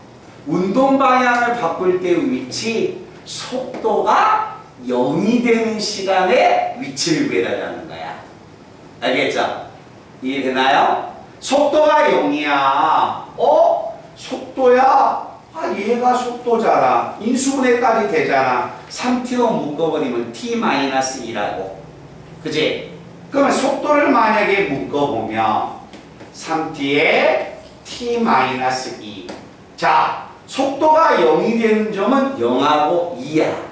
[SPEAKER 1] 운동 방향을 바꿀 때의 위치, 속도가 0이 되는 시간에 위치를 구해달라는 거야. 알겠죠? 이해되나요? 속도가 0이야. 속도야? 얘가 속도잖아. 인수분해까지 되잖아. 3t로 묶어버리면 t-2라고. 그지? 그러면 속도를 만약에 묶어보면 3t에 t-2. 자, 속도가 0이 되는 점은 0하고 2야.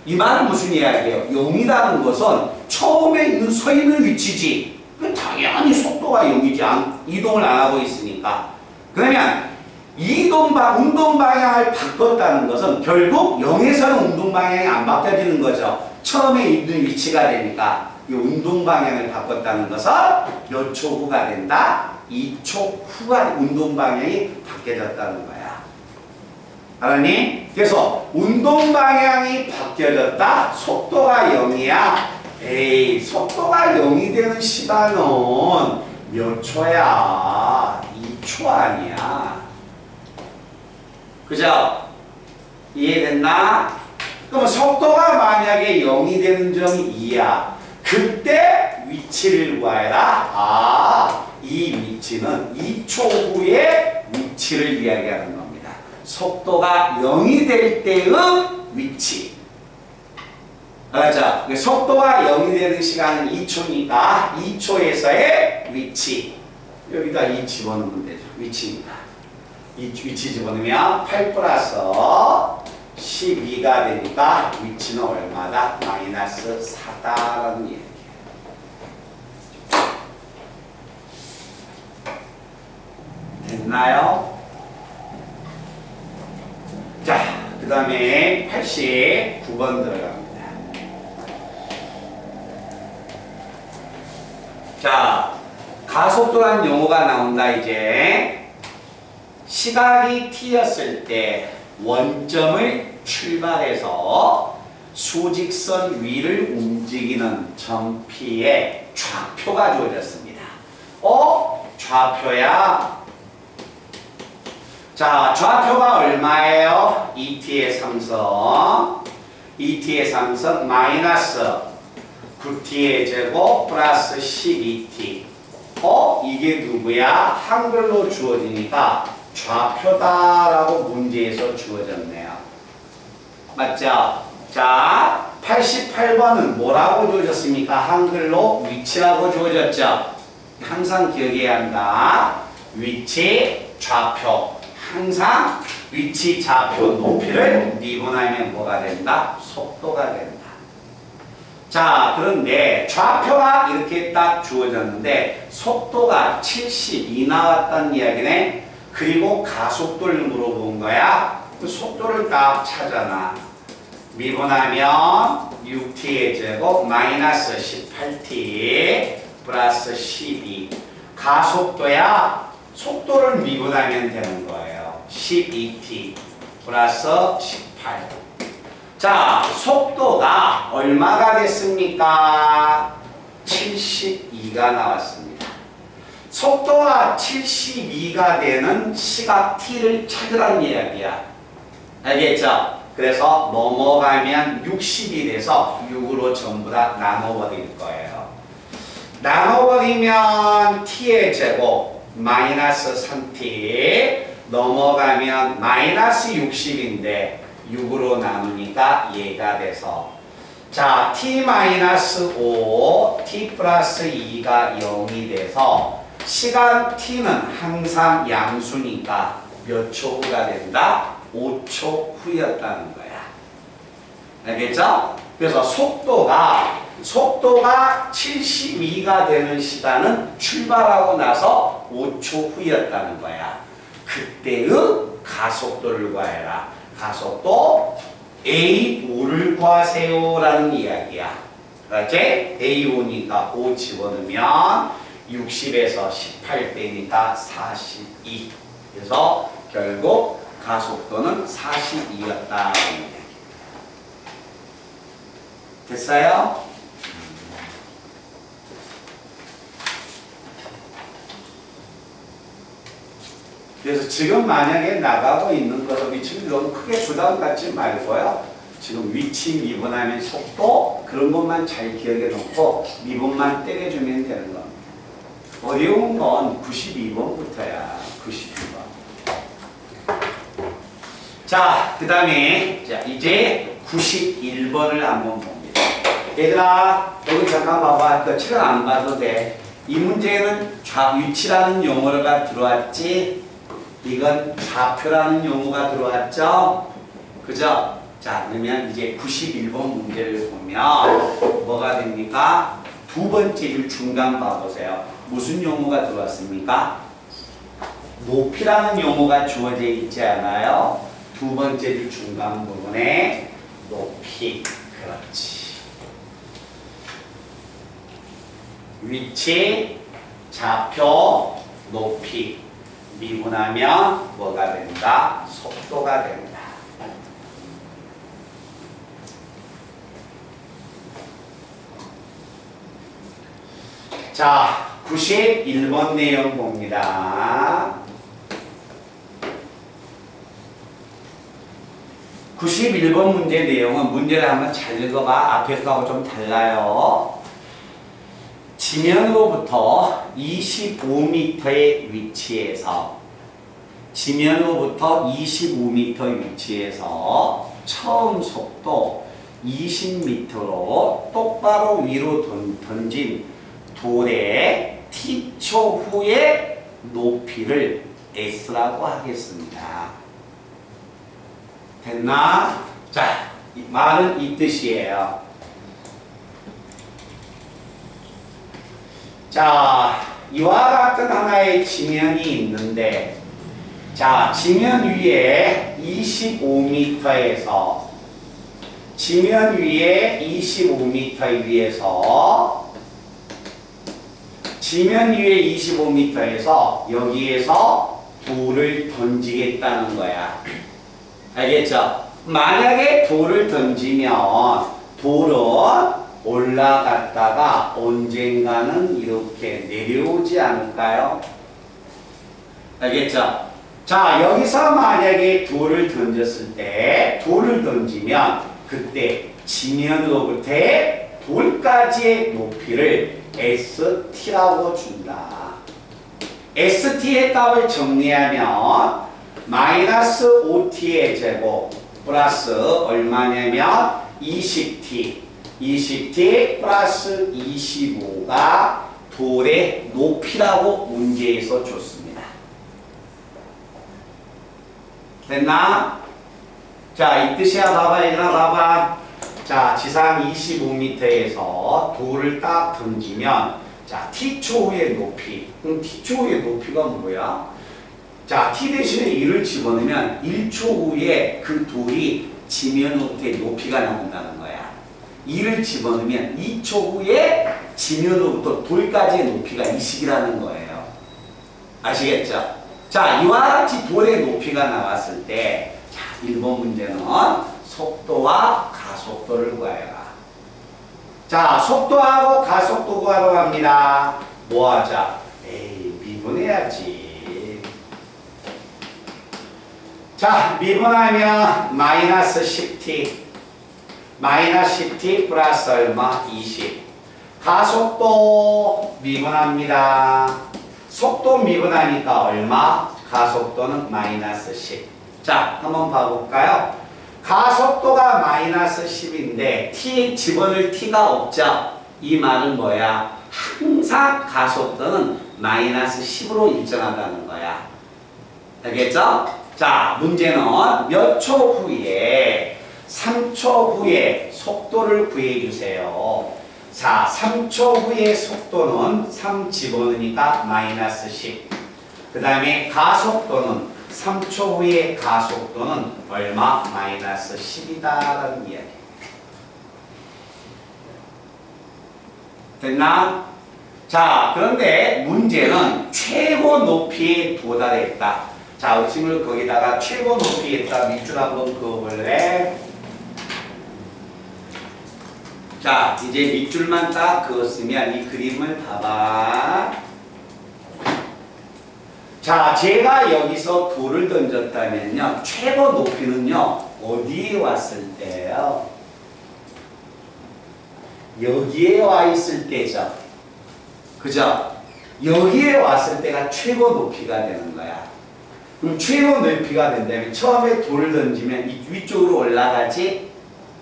[SPEAKER 1] 이 말은 무슨 이야기예요? 0이라는 것은 처음에 서 있는 위치지. 당연히 속도가 0이지. 이동을 안 하고 있으니까. 그러면 운동 방향을 바꿨다는 것은 결국 0에서는 운동 방향이 안 바뀌어지는 거죠. 처음에 있는 위치가 되니까 이 운동 방향을 바꿨다는 것은 몇 초 후가 된다? 2초 후가 운동 방향이 바뀌어졌다는 거야. 알았니? 그래서 운동 방향이 바뀌어졌다? 속도가 0이야. 에이, 속도가 0이 되는 시간은 몇 초야? 2초 아니야. 그죠? 이해됐나? 그럼 속도가 만약에 0이 되는 점이 2야. 그때 위치를 구해라. 이 위치는 2초 후의 위치를 이야기하는 겁니다. 속도가 0이 될 때의 위치. 알았죠? 속도가 0이 되는 시간은 2초니까 2초에서의 위치. 여기다 2 집어넣으면 되죠. 위치입니다. 이 위치 집어넣으면 8 플러스 12가 되니까 위치는 얼마다? 마이너스 4다라는 얘기예요. 됐나요? 자, 그 다음에 89번 들어갑니다. 자, 가속도라는 용어가 나온다 이제. 시각이 t였을 때 원점을 출발해서 수직선 위를 움직이는 점 P에 좌표가 주어졌습니다. 좌표야. 자, 좌표가 얼마예요? 2t의 삼성. 2t의 삼성 마이너스 9t의 제곱 플러스 12t. 이게 누구야? 한글로 주어지니까 좌표다라고 문제에서 주어졌네요. 맞죠? 자, 88번은 뭐라고 주어졌습니까? 한글로 위치라고 주어졌죠? 항상 기억해야 한다. 위치, 좌표. 항상 위치, 좌표, 높이를 미분하면 뭐가 된다? 속도가 된다. 자, 그런데 좌표가 이렇게 딱 주어졌는데 속도가 72 나왔다는 이야기네. 그리고 가속도를 물어본 거야. 그 속도를 딱 찾아놔. 미분하면 6t의 제곱 마이너스 18t 플러스 12. 가속도야. 속도를 미분하면 되는 거예요. 12t 플러스 18. 자, 속도가 얼마가 됐습니까? 72가 나왔습니다. 속도가 72가 되는 시각 t를 찾으라는 이야기야. 알겠죠? 그래서 넘어가면 60이 돼서 6으로 전부 다 나눠버릴 거예요. 나눠버리면 t의 제곱 마이너스 3t 넘어가면 마이너스 60인데 6으로 나누니까 얘가 돼서 자 t-5 t 플러스 2가 0이 돼서 시간 t는 항상 양수니까 몇 초 후가 된다? 5초 후였다는 거야. 알겠죠? 그래서 속도가 72가 되는 시간은 출발하고 나서 5초 후였다는 거야. 그때의 가속도를 구해라. 가속도 A5를 구하세요라는 이야기야. 그렇지? A5니까 5 집어넣으면 60에서 18 빼니까 42. 그래서 결국 가속도는 42였다. 됐어요? 그래서 지금 만약에 나가고 있는 것을 위치를 너무 크게 부담 갖지 말고요. 지금 위치 미분하면 속도 그런 것만 잘 기억해 놓고 미분만 때려주면 되는 겁니다. 어려운 건 92번부터야. 92번. 자, 그 다음에 자 이제 91번을 한번 봅니다. 얘들아, 여기 잠깐 봐봐. 그 책을 안 봐도 돼. 이 문제에는 위치라는 용어가 들어왔지. 이건 좌표라는 용어가 들어왔죠. 그죠? 자, 그러면 이제 91번 문제를 보면 뭐가 됩니까? 두 번째 줄 중간 봐보세요. 무슨 용어가 들어왔습니까? 높이라는 용어가 주어져 있지 않아요? 두 번째 줄 중간 부분에 높이. 그렇지. 위치, 좌표, 높이. 미분하면 뭐가 된다? 속도가 된다. 자, 91번 내용 봅니다. 91번 문제 내용은 문제를 한번 잘 읽어봐. 앞에 거하고 좀 달라요. 지면으로부터 25m의 위치에서 지면으로부터 25m 위치에서 처음 속도 20m로 똑바로 위로 던진 돌의 t초 후의 높이를 s라고 하겠습니다. 됐나? 자, 이 말은 이 뜻이에요. 자, 이와 같은 하나의 지면이 있는데, 자, 지면 위에 25m에서 지면 위에 25m 위에서 지면 위에 25m에서 여기에서 돌을 던지겠다는 거야. 알겠죠? 만약에 돌을 던지면 돌은 올라갔다가 언젠가는 이렇게 내려오지 않을까요? 알겠죠? 자, 여기서 만약에 돌을 던졌을 때 돌을 던지면 그때 지면으로부터의 돌까지의 높이를 ST라고 준다. ST의 값을 정리하면 마이너스 5T의 제곱 플러스 얼마냐면 20T 20T 플러스 25가 돌의 높이라고 문제에서 줬습니다. 됐나? 자, 이 뜻이야. 봐봐, 얘들아, 봐봐. 자, 지상 25m에서 돌을 딱 던지면, 자, t초 후의 높이. 그럼 t초 후의 높이가 뭐야? 자, t 대신에 1을 집어넣으면 1초 후에 그 돌이 지면으로부터의 높이가 나온다는 거야. 2를 집어넣으면 2초 후에 지면으로부터 돌까지의 높이가 20이라는 거예요. 아시겠죠? 자, 이와 같이 돌의 높이가 나왔을 때, 자, 1번 문제는 속도와 가속도를 구하여라. 자, 속도하고 가속도 구하러 갑니다. 뭐 하자? 에이, 미분해야지. 자, 미분하면 마이너스 10t. 마이너스 10t 플러스 얼마? 20. 가속도 미분합니다. 속도 미분하니까 얼마? 가속도는 마이너스 10. 자, 한번 봐볼까요? 가속도가 마이너스 10인데 t에 집어넣을 t가 없죠? 이 말은 뭐야? 항상 가속도는 마이너스 10으로 일정하다는 거야. 알겠죠? 자, 문제는 몇 초 후에 3초 후에 속도를 구해주세요. 자, 3초 후의 속도는 3 집어넣으니까 마이너스 10. 그 다음에 가속도는 3초 후의 가속도는 얼마? 마이너스 10이다라는 이야기. 됐나? 자, 그런데 문제는 최고 높이에 도달했다. 자, 의심을 거기다가 최고 높이에 있다. 밑줄 한번 그어볼래? 자, 이제 밑줄만 딱 그었으면 이 그림을 봐봐. 자, 제가 여기서 돌을 던졌다면요, 최고 높이는요, 어디에 왔을 때요? 여기에 와 있을 때죠. 그죠? 여기에 왔을 때가 최고 높이가 되는 거야. 그럼 최고 높이가 된다면 처음에 돌을 던지면 위쪽으로 올라가지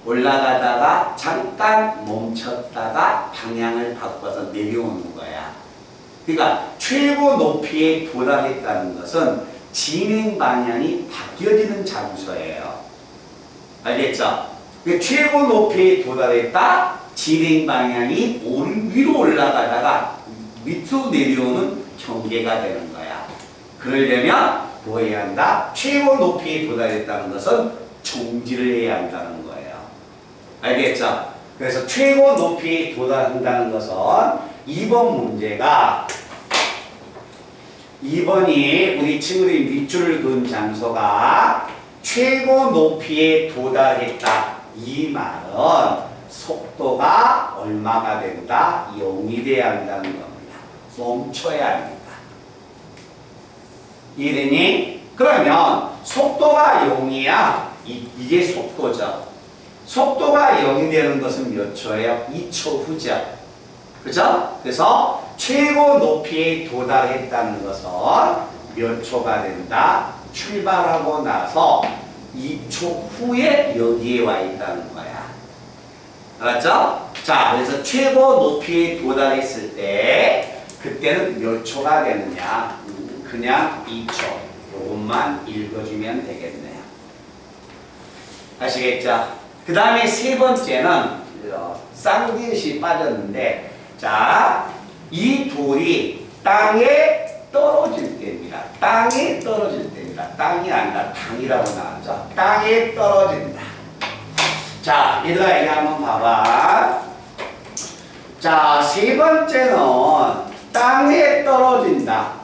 [SPEAKER 1] 올라가다가 잠깐 멈췄다가 방향을 바꿔서 내려오는 거야. 그러니까 최고 높이에 도달했다는 것은 진행 방향이 바뀌어지는 장소예요. 알겠죠? 그러니까 최고 높이에 도달했다 진행 방향이 위로 올라가다가 밑으로 내려오는 경계가 되는 거야. 그러려면 뭐 해야 한다? 최고 높이에 도달했다는 것은 정지를 해야 한다는 거예요. 알겠죠? 그래서 최고 높이에 도달한다는 것은 2번 문제가 2번이 우리 친구들이 밑줄을 그은 장소가 최고 높이에 도달했다. 이 말은 속도가 얼마가 된다? 0이 돼야 한다는 겁니다. 멈춰야 합니다. 이해되니? 그러면 속도가 0이야. 이게 속도죠. 속도가 0이 되는 것은 몇 초예요? 2초 후죠. 그죠? 그래서 최고 높이에 도달했다는 것은 몇 초가 된다? 출발하고 나서 2초 후에 여기에 와 있다는 거야. 알았죠? 자, 그래서 최고 높이에 도달했을 때 그때는 몇 초가 되느냐? 그냥 2초. 이것만 읽어주면 되겠네요. 아시겠죠? 그 다음에 세 번째는 쌍디읒이 빠졌는데, 자, 이 돌이 땅에 떨어질 때입니다. 땅에 떨어질 때입니다. 땅이 아니라 당이라고 나왔죠. 땅에 떨어진다. 자, 얘들아 이거 한번 봐봐. 자, 세 번째는 땅에 떨어진다.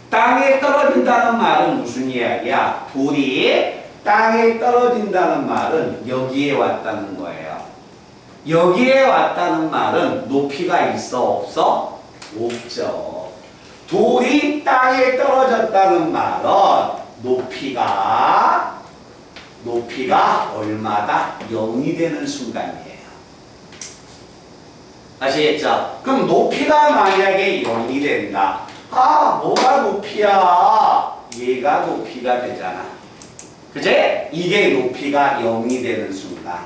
[SPEAKER 1] 땅에 떨어진다는 말은 무슨 이야기야? 돌이 땅에 떨어진다는 말은 여기에 왔다는 거예요. 여기에 왔다는 말은 높이가 있어 없어? 없죠. 돌이 땅에 떨어졌다는 말은 높이가 얼마다? 0이 되는 순간이에요. 아시겠죠? 그럼 높이가 만약에 0이 된다. 아, 뭐가 높이야? 얘가 높이가 되잖아. 그제? 이게 높이가 0이 되는 순간.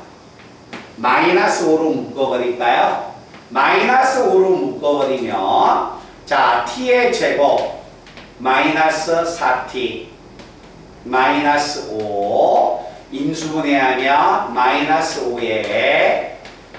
[SPEAKER 1] 마이너스 5로 묶어버릴까요? 마이너스 5로 묶어버리면 자, t의 제곱 마이너스 4t 마이너스 5 인수분해하면 마이너스 5에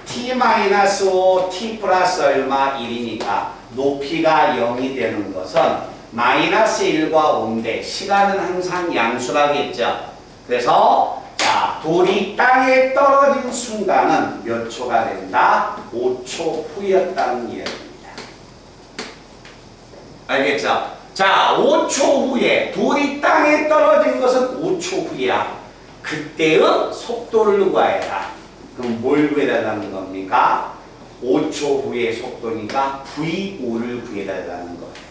[SPEAKER 1] t 마이너스 5 t 플러스 얼마 1이니까 높이가 0이 되는 것은 마이너스 1과 5인데 시간은 항상 양수라겠죠. 그래서 자, 돌이 땅에 떨어진 순간은 몇 초가 된다? 5초 후였다는 이야기입니다. 알겠죠? 자, 5초 후에 돌이 땅에 떨어진 것은 5초 후야. 그때의 속도를 구해라. 그럼 뭘 구해달라는 겁니까? 5초 후의 속도니까 V5를 구해달라는 거예요.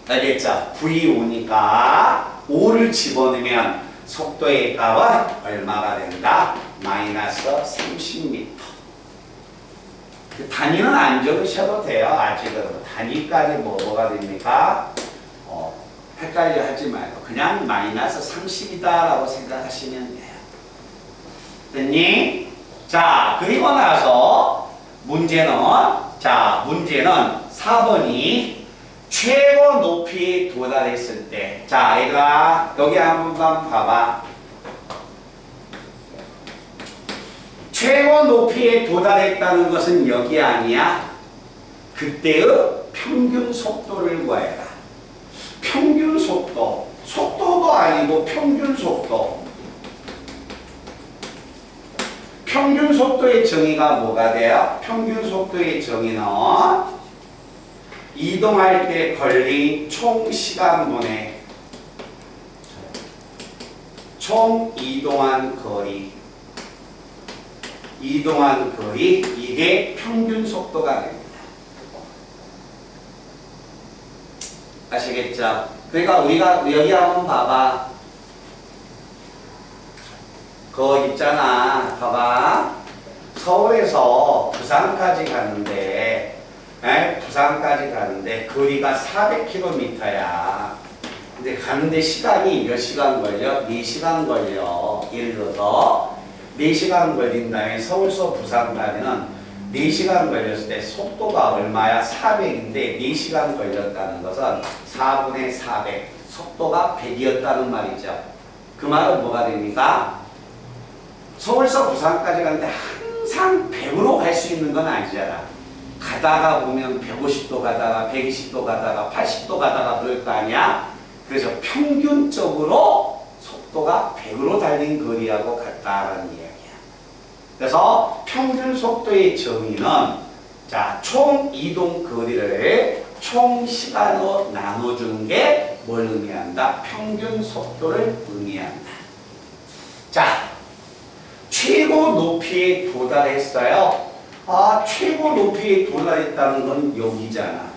[SPEAKER 1] 알겠죠? V5니까 5를 집어넣으면 속도의 값은 얼마가 된다? 마이너스 30m. 단위는 안 적으셔도 돼요. 아직은. 단위까지 뭐가 됩니까? 헷갈려 하지 말고 그냥 마이너스 30이다라고 생각하시면 돼요. 됐니? 자, 그리고 나서 문제는 4번이 최고 높이에 도달했을 때. 자, 얘들아 여기 한번 봐봐. 최고 높이에 도달했다는 것은 여기 아니야. 그때의 평균 속도를 구해라. 평균 속도. 속도도 아니고 평균 속도. 평균 속도의 정의가 뭐가 돼요? 평균 속도의 정의는 이동할 때 걸린 총 시간분의 총 이동한 거리. 이게 평균 속도가 됩니다. 아시겠죠? 그러니까 우리가 여기 한번 봐봐. 그거 있잖아. 봐봐. 서울에서 부산까지 가는데 거리가 400km야. 근데 가는데 시간이 몇 시간 걸려? 4시간 걸려. 예를 들어서 4시간 걸린 다음에 서울서 부산까지는 4시간 걸렸을 때 속도가 얼마야? 400인데 4시간 걸렸다는 것은 4분의 400, 속도가 100이었다는 말이죠. 그 말은 뭐가 됩니까? 서울서 부산까지 가는데 항상 100으로 갈 수 있는 건 아니잖아. 가다가 보면 150도 가다가 120도 가다가 80도 가다가 그럴 거 아니야? 그래서 평균적으로 속도가 100으로 달린 거리하고 같다라는 이야기야. 그래서 평균 속도의 정의는 자, 총 이동 거리를 총 시간으로 나눠주는 게 뭘 의미한다? 평균 속도를 의미한다. 자, 최고 높이에 도달했어요. 아, 최고 높이에 도달했다는 건 여기잖아.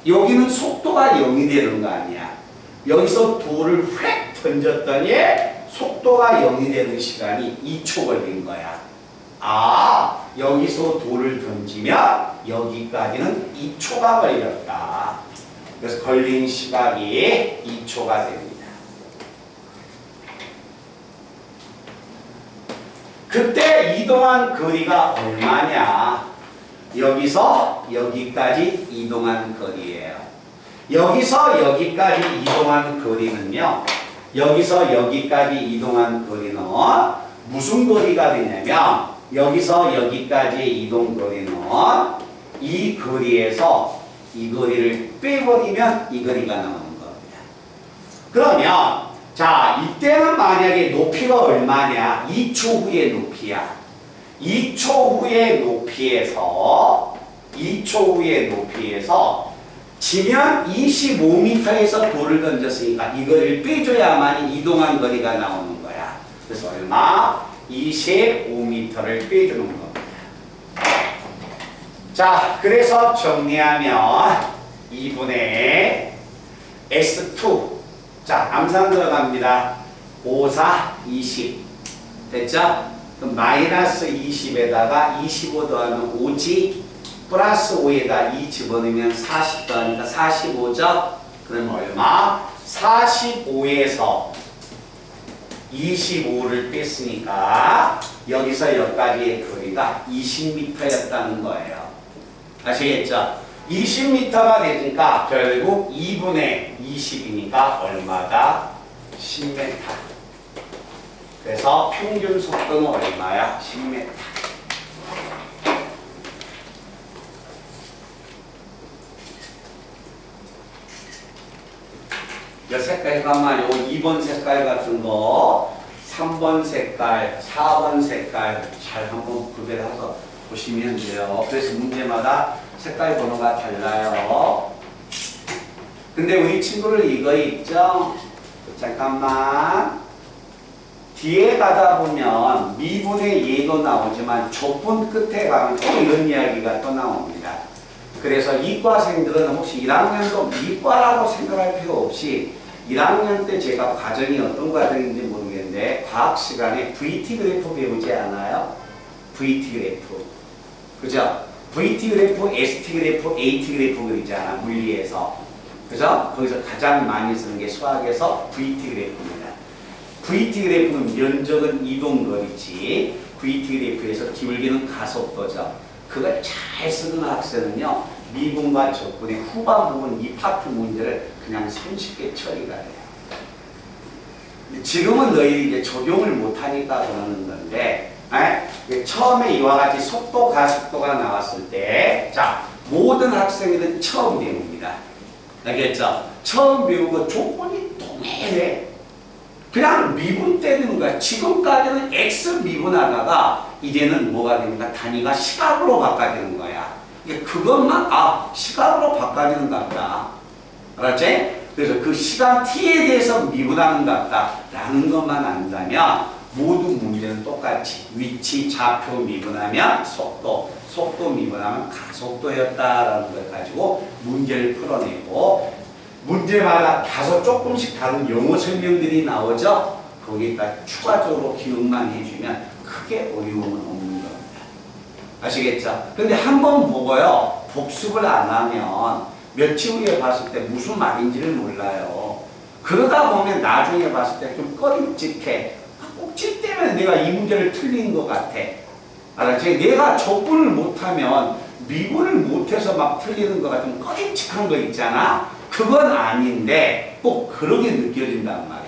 [SPEAKER 1] 여기는 속도가 0이 되는 거 아니야. 여기서 돌을 휙 던졌더니 속도가 0이 되는 시간이 2초 걸린 거야. 아, 여기서 돌을 던지면 여기까지는 2초가 걸렸다. 그래서 걸린 시간이 2초가 됩니다. 그때 이동한 거리가 얼마냐? 여기서 여기까지 이동한 거리예요. 여기서 여기까지 이동한 거리는요. 여기서 여기까지 이동한 거리는 무슨 거리가 되냐면 여기서 여기까지의 이동 거리는 이 거리에서 이 거리를 빼버리면 이 거리가 나오는 겁니다. 그러면 자, 이때는 만약에 높이가 얼마냐? 2초 후의 높이야. 2초 후의 높이에서 지면 25m에서 돌을 던졌으니까 이 거리를 빼줘야만 이동한 거리가 나오는 거야. 그래서 얼마? 25m를 빼주는 겁니다. 자, 그래서 정리하면 2분의 S2. 자, 암산 들어갑니다. 5, 4, 20. 됐죠? 그럼 마이너스 20에다가 25 더하면 5지. 플러스 5에다 2 집어넣으면 40 더하니까 45죠? 그럼 얼마? 45에서 25를 뺐으니까 여기서 여기까지의 거리가 20m였다는 거예요. 아시겠죠? 20m가 되니까 결국 2분의 20이니까 얼마다? 10m. 그래서 평균 속도는 얼마야? 10m. 몇 색깔 잠깐만, 요 2번 색깔 같은 거, 3번 색깔, 4번 색깔 잘 한번 구별해서 보시면 돼요. 그래서 문제마다 색깔 번호가 달라요. 근데 우리 친구들 이거 있죠? 잠깐만. 뒤에 가다 보면 미분의 예도 나오지만 좁은 끝에 가면 또 이런 이야기가 또 나옵니다. 그래서 이과생들은 혹시 1학년도 이과라고 생각할 필요 없이 1학년 때 제가 과정이 어떤 과정인지 모르겠는데 과학 시간에 VT 그래프 배우지 않아요? VT 그래프. 그죠? VT 그래프, ST 그래프, AT 그래프 그리잖아, 물리에서. 그죠? 거기서 가장 많이 쓰는 게 수학에서 VT 그래프입니다. VT 그래프는 면적은 이동거리지, VT 그래프에서 기울기는 가속도죠. 그걸 잘 쓰는 학생은요, 미분과 적분의 후반 부분 이 파트 문제를 그냥 손쉽게 처리가 돼요. 지금은 너희들이 이제 적용을 못하니까 그러는 건데, 처음에 이와 같이 속도, 가속도가 나왔을 때, 자, 모든 학생들은 처음 배웁니다. 알겠죠? 처음 배우고 조건이 동일해. 그냥 미분 때리는 거야. 지금까지는 X 미분하다가 이제는 뭐가 됩니까? 단위가 시각으로 바꿔지는 거야. 그것만, 시각으로 바꿔지는 것 같다. 알았지? 그래서 그 시간 T에 대해서 미분하는 것 같다. 라는 것만 안다면 모두 문제는 똑같이 위치, 좌표 미분하면 속도, 속도 미분하면 가속도였다라는 걸 가지고 문제를 풀어내고 문제마다 다소 조금씩 다른 용어 설명들이 나오죠? 거기다 추가적으로 기억만 해주면 크게 어려움은 없는 겁니다. 아시겠죠? 근데 한 번 보고요, 복습을 안 하면 며칠 후에 봤을 때 무슨 말인지를 몰라요. 그러다 보면 나중에 봤을 때 좀 꺼림칙해. 꼭지 때문에 내가 이 문제를 틀린 것 같아. 알았지? 내가 적분을 못하면 미분을 못해서 막 틀리는 거가 좀 꺼림칙한 거 있잖아? 그건 아닌데 꼭 그렇게 느껴진단 말이야.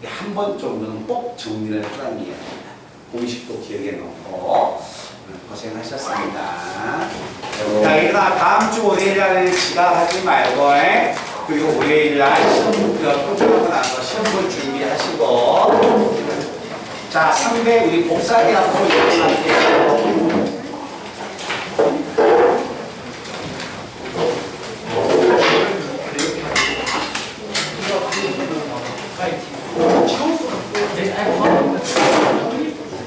[SPEAKER 1] 한 번 정도는 꼭 정리를 해라는 이야기입니다. 공식도 기억에 넣고 고생하셨습니다. 자, 일어나 다음 주 월요일날에 지각하지 말고 그리고 월요일날 시험 토출하고 나서 시험볼 준비하시고 자, 3배 우리 복사기 앞으로 일어날게요.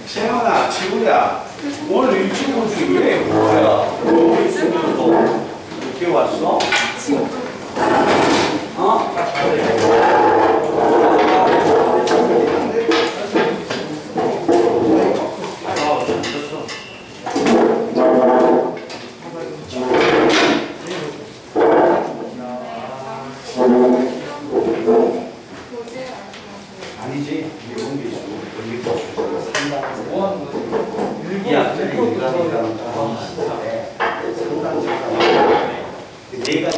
[SPEAKER 1] 세연아, 지우야, 오늘 일찍 오지 왜 뭐야? 너 있으면 너 이렇게 왔어? 어? 아니지, 이런 게 있어. 내가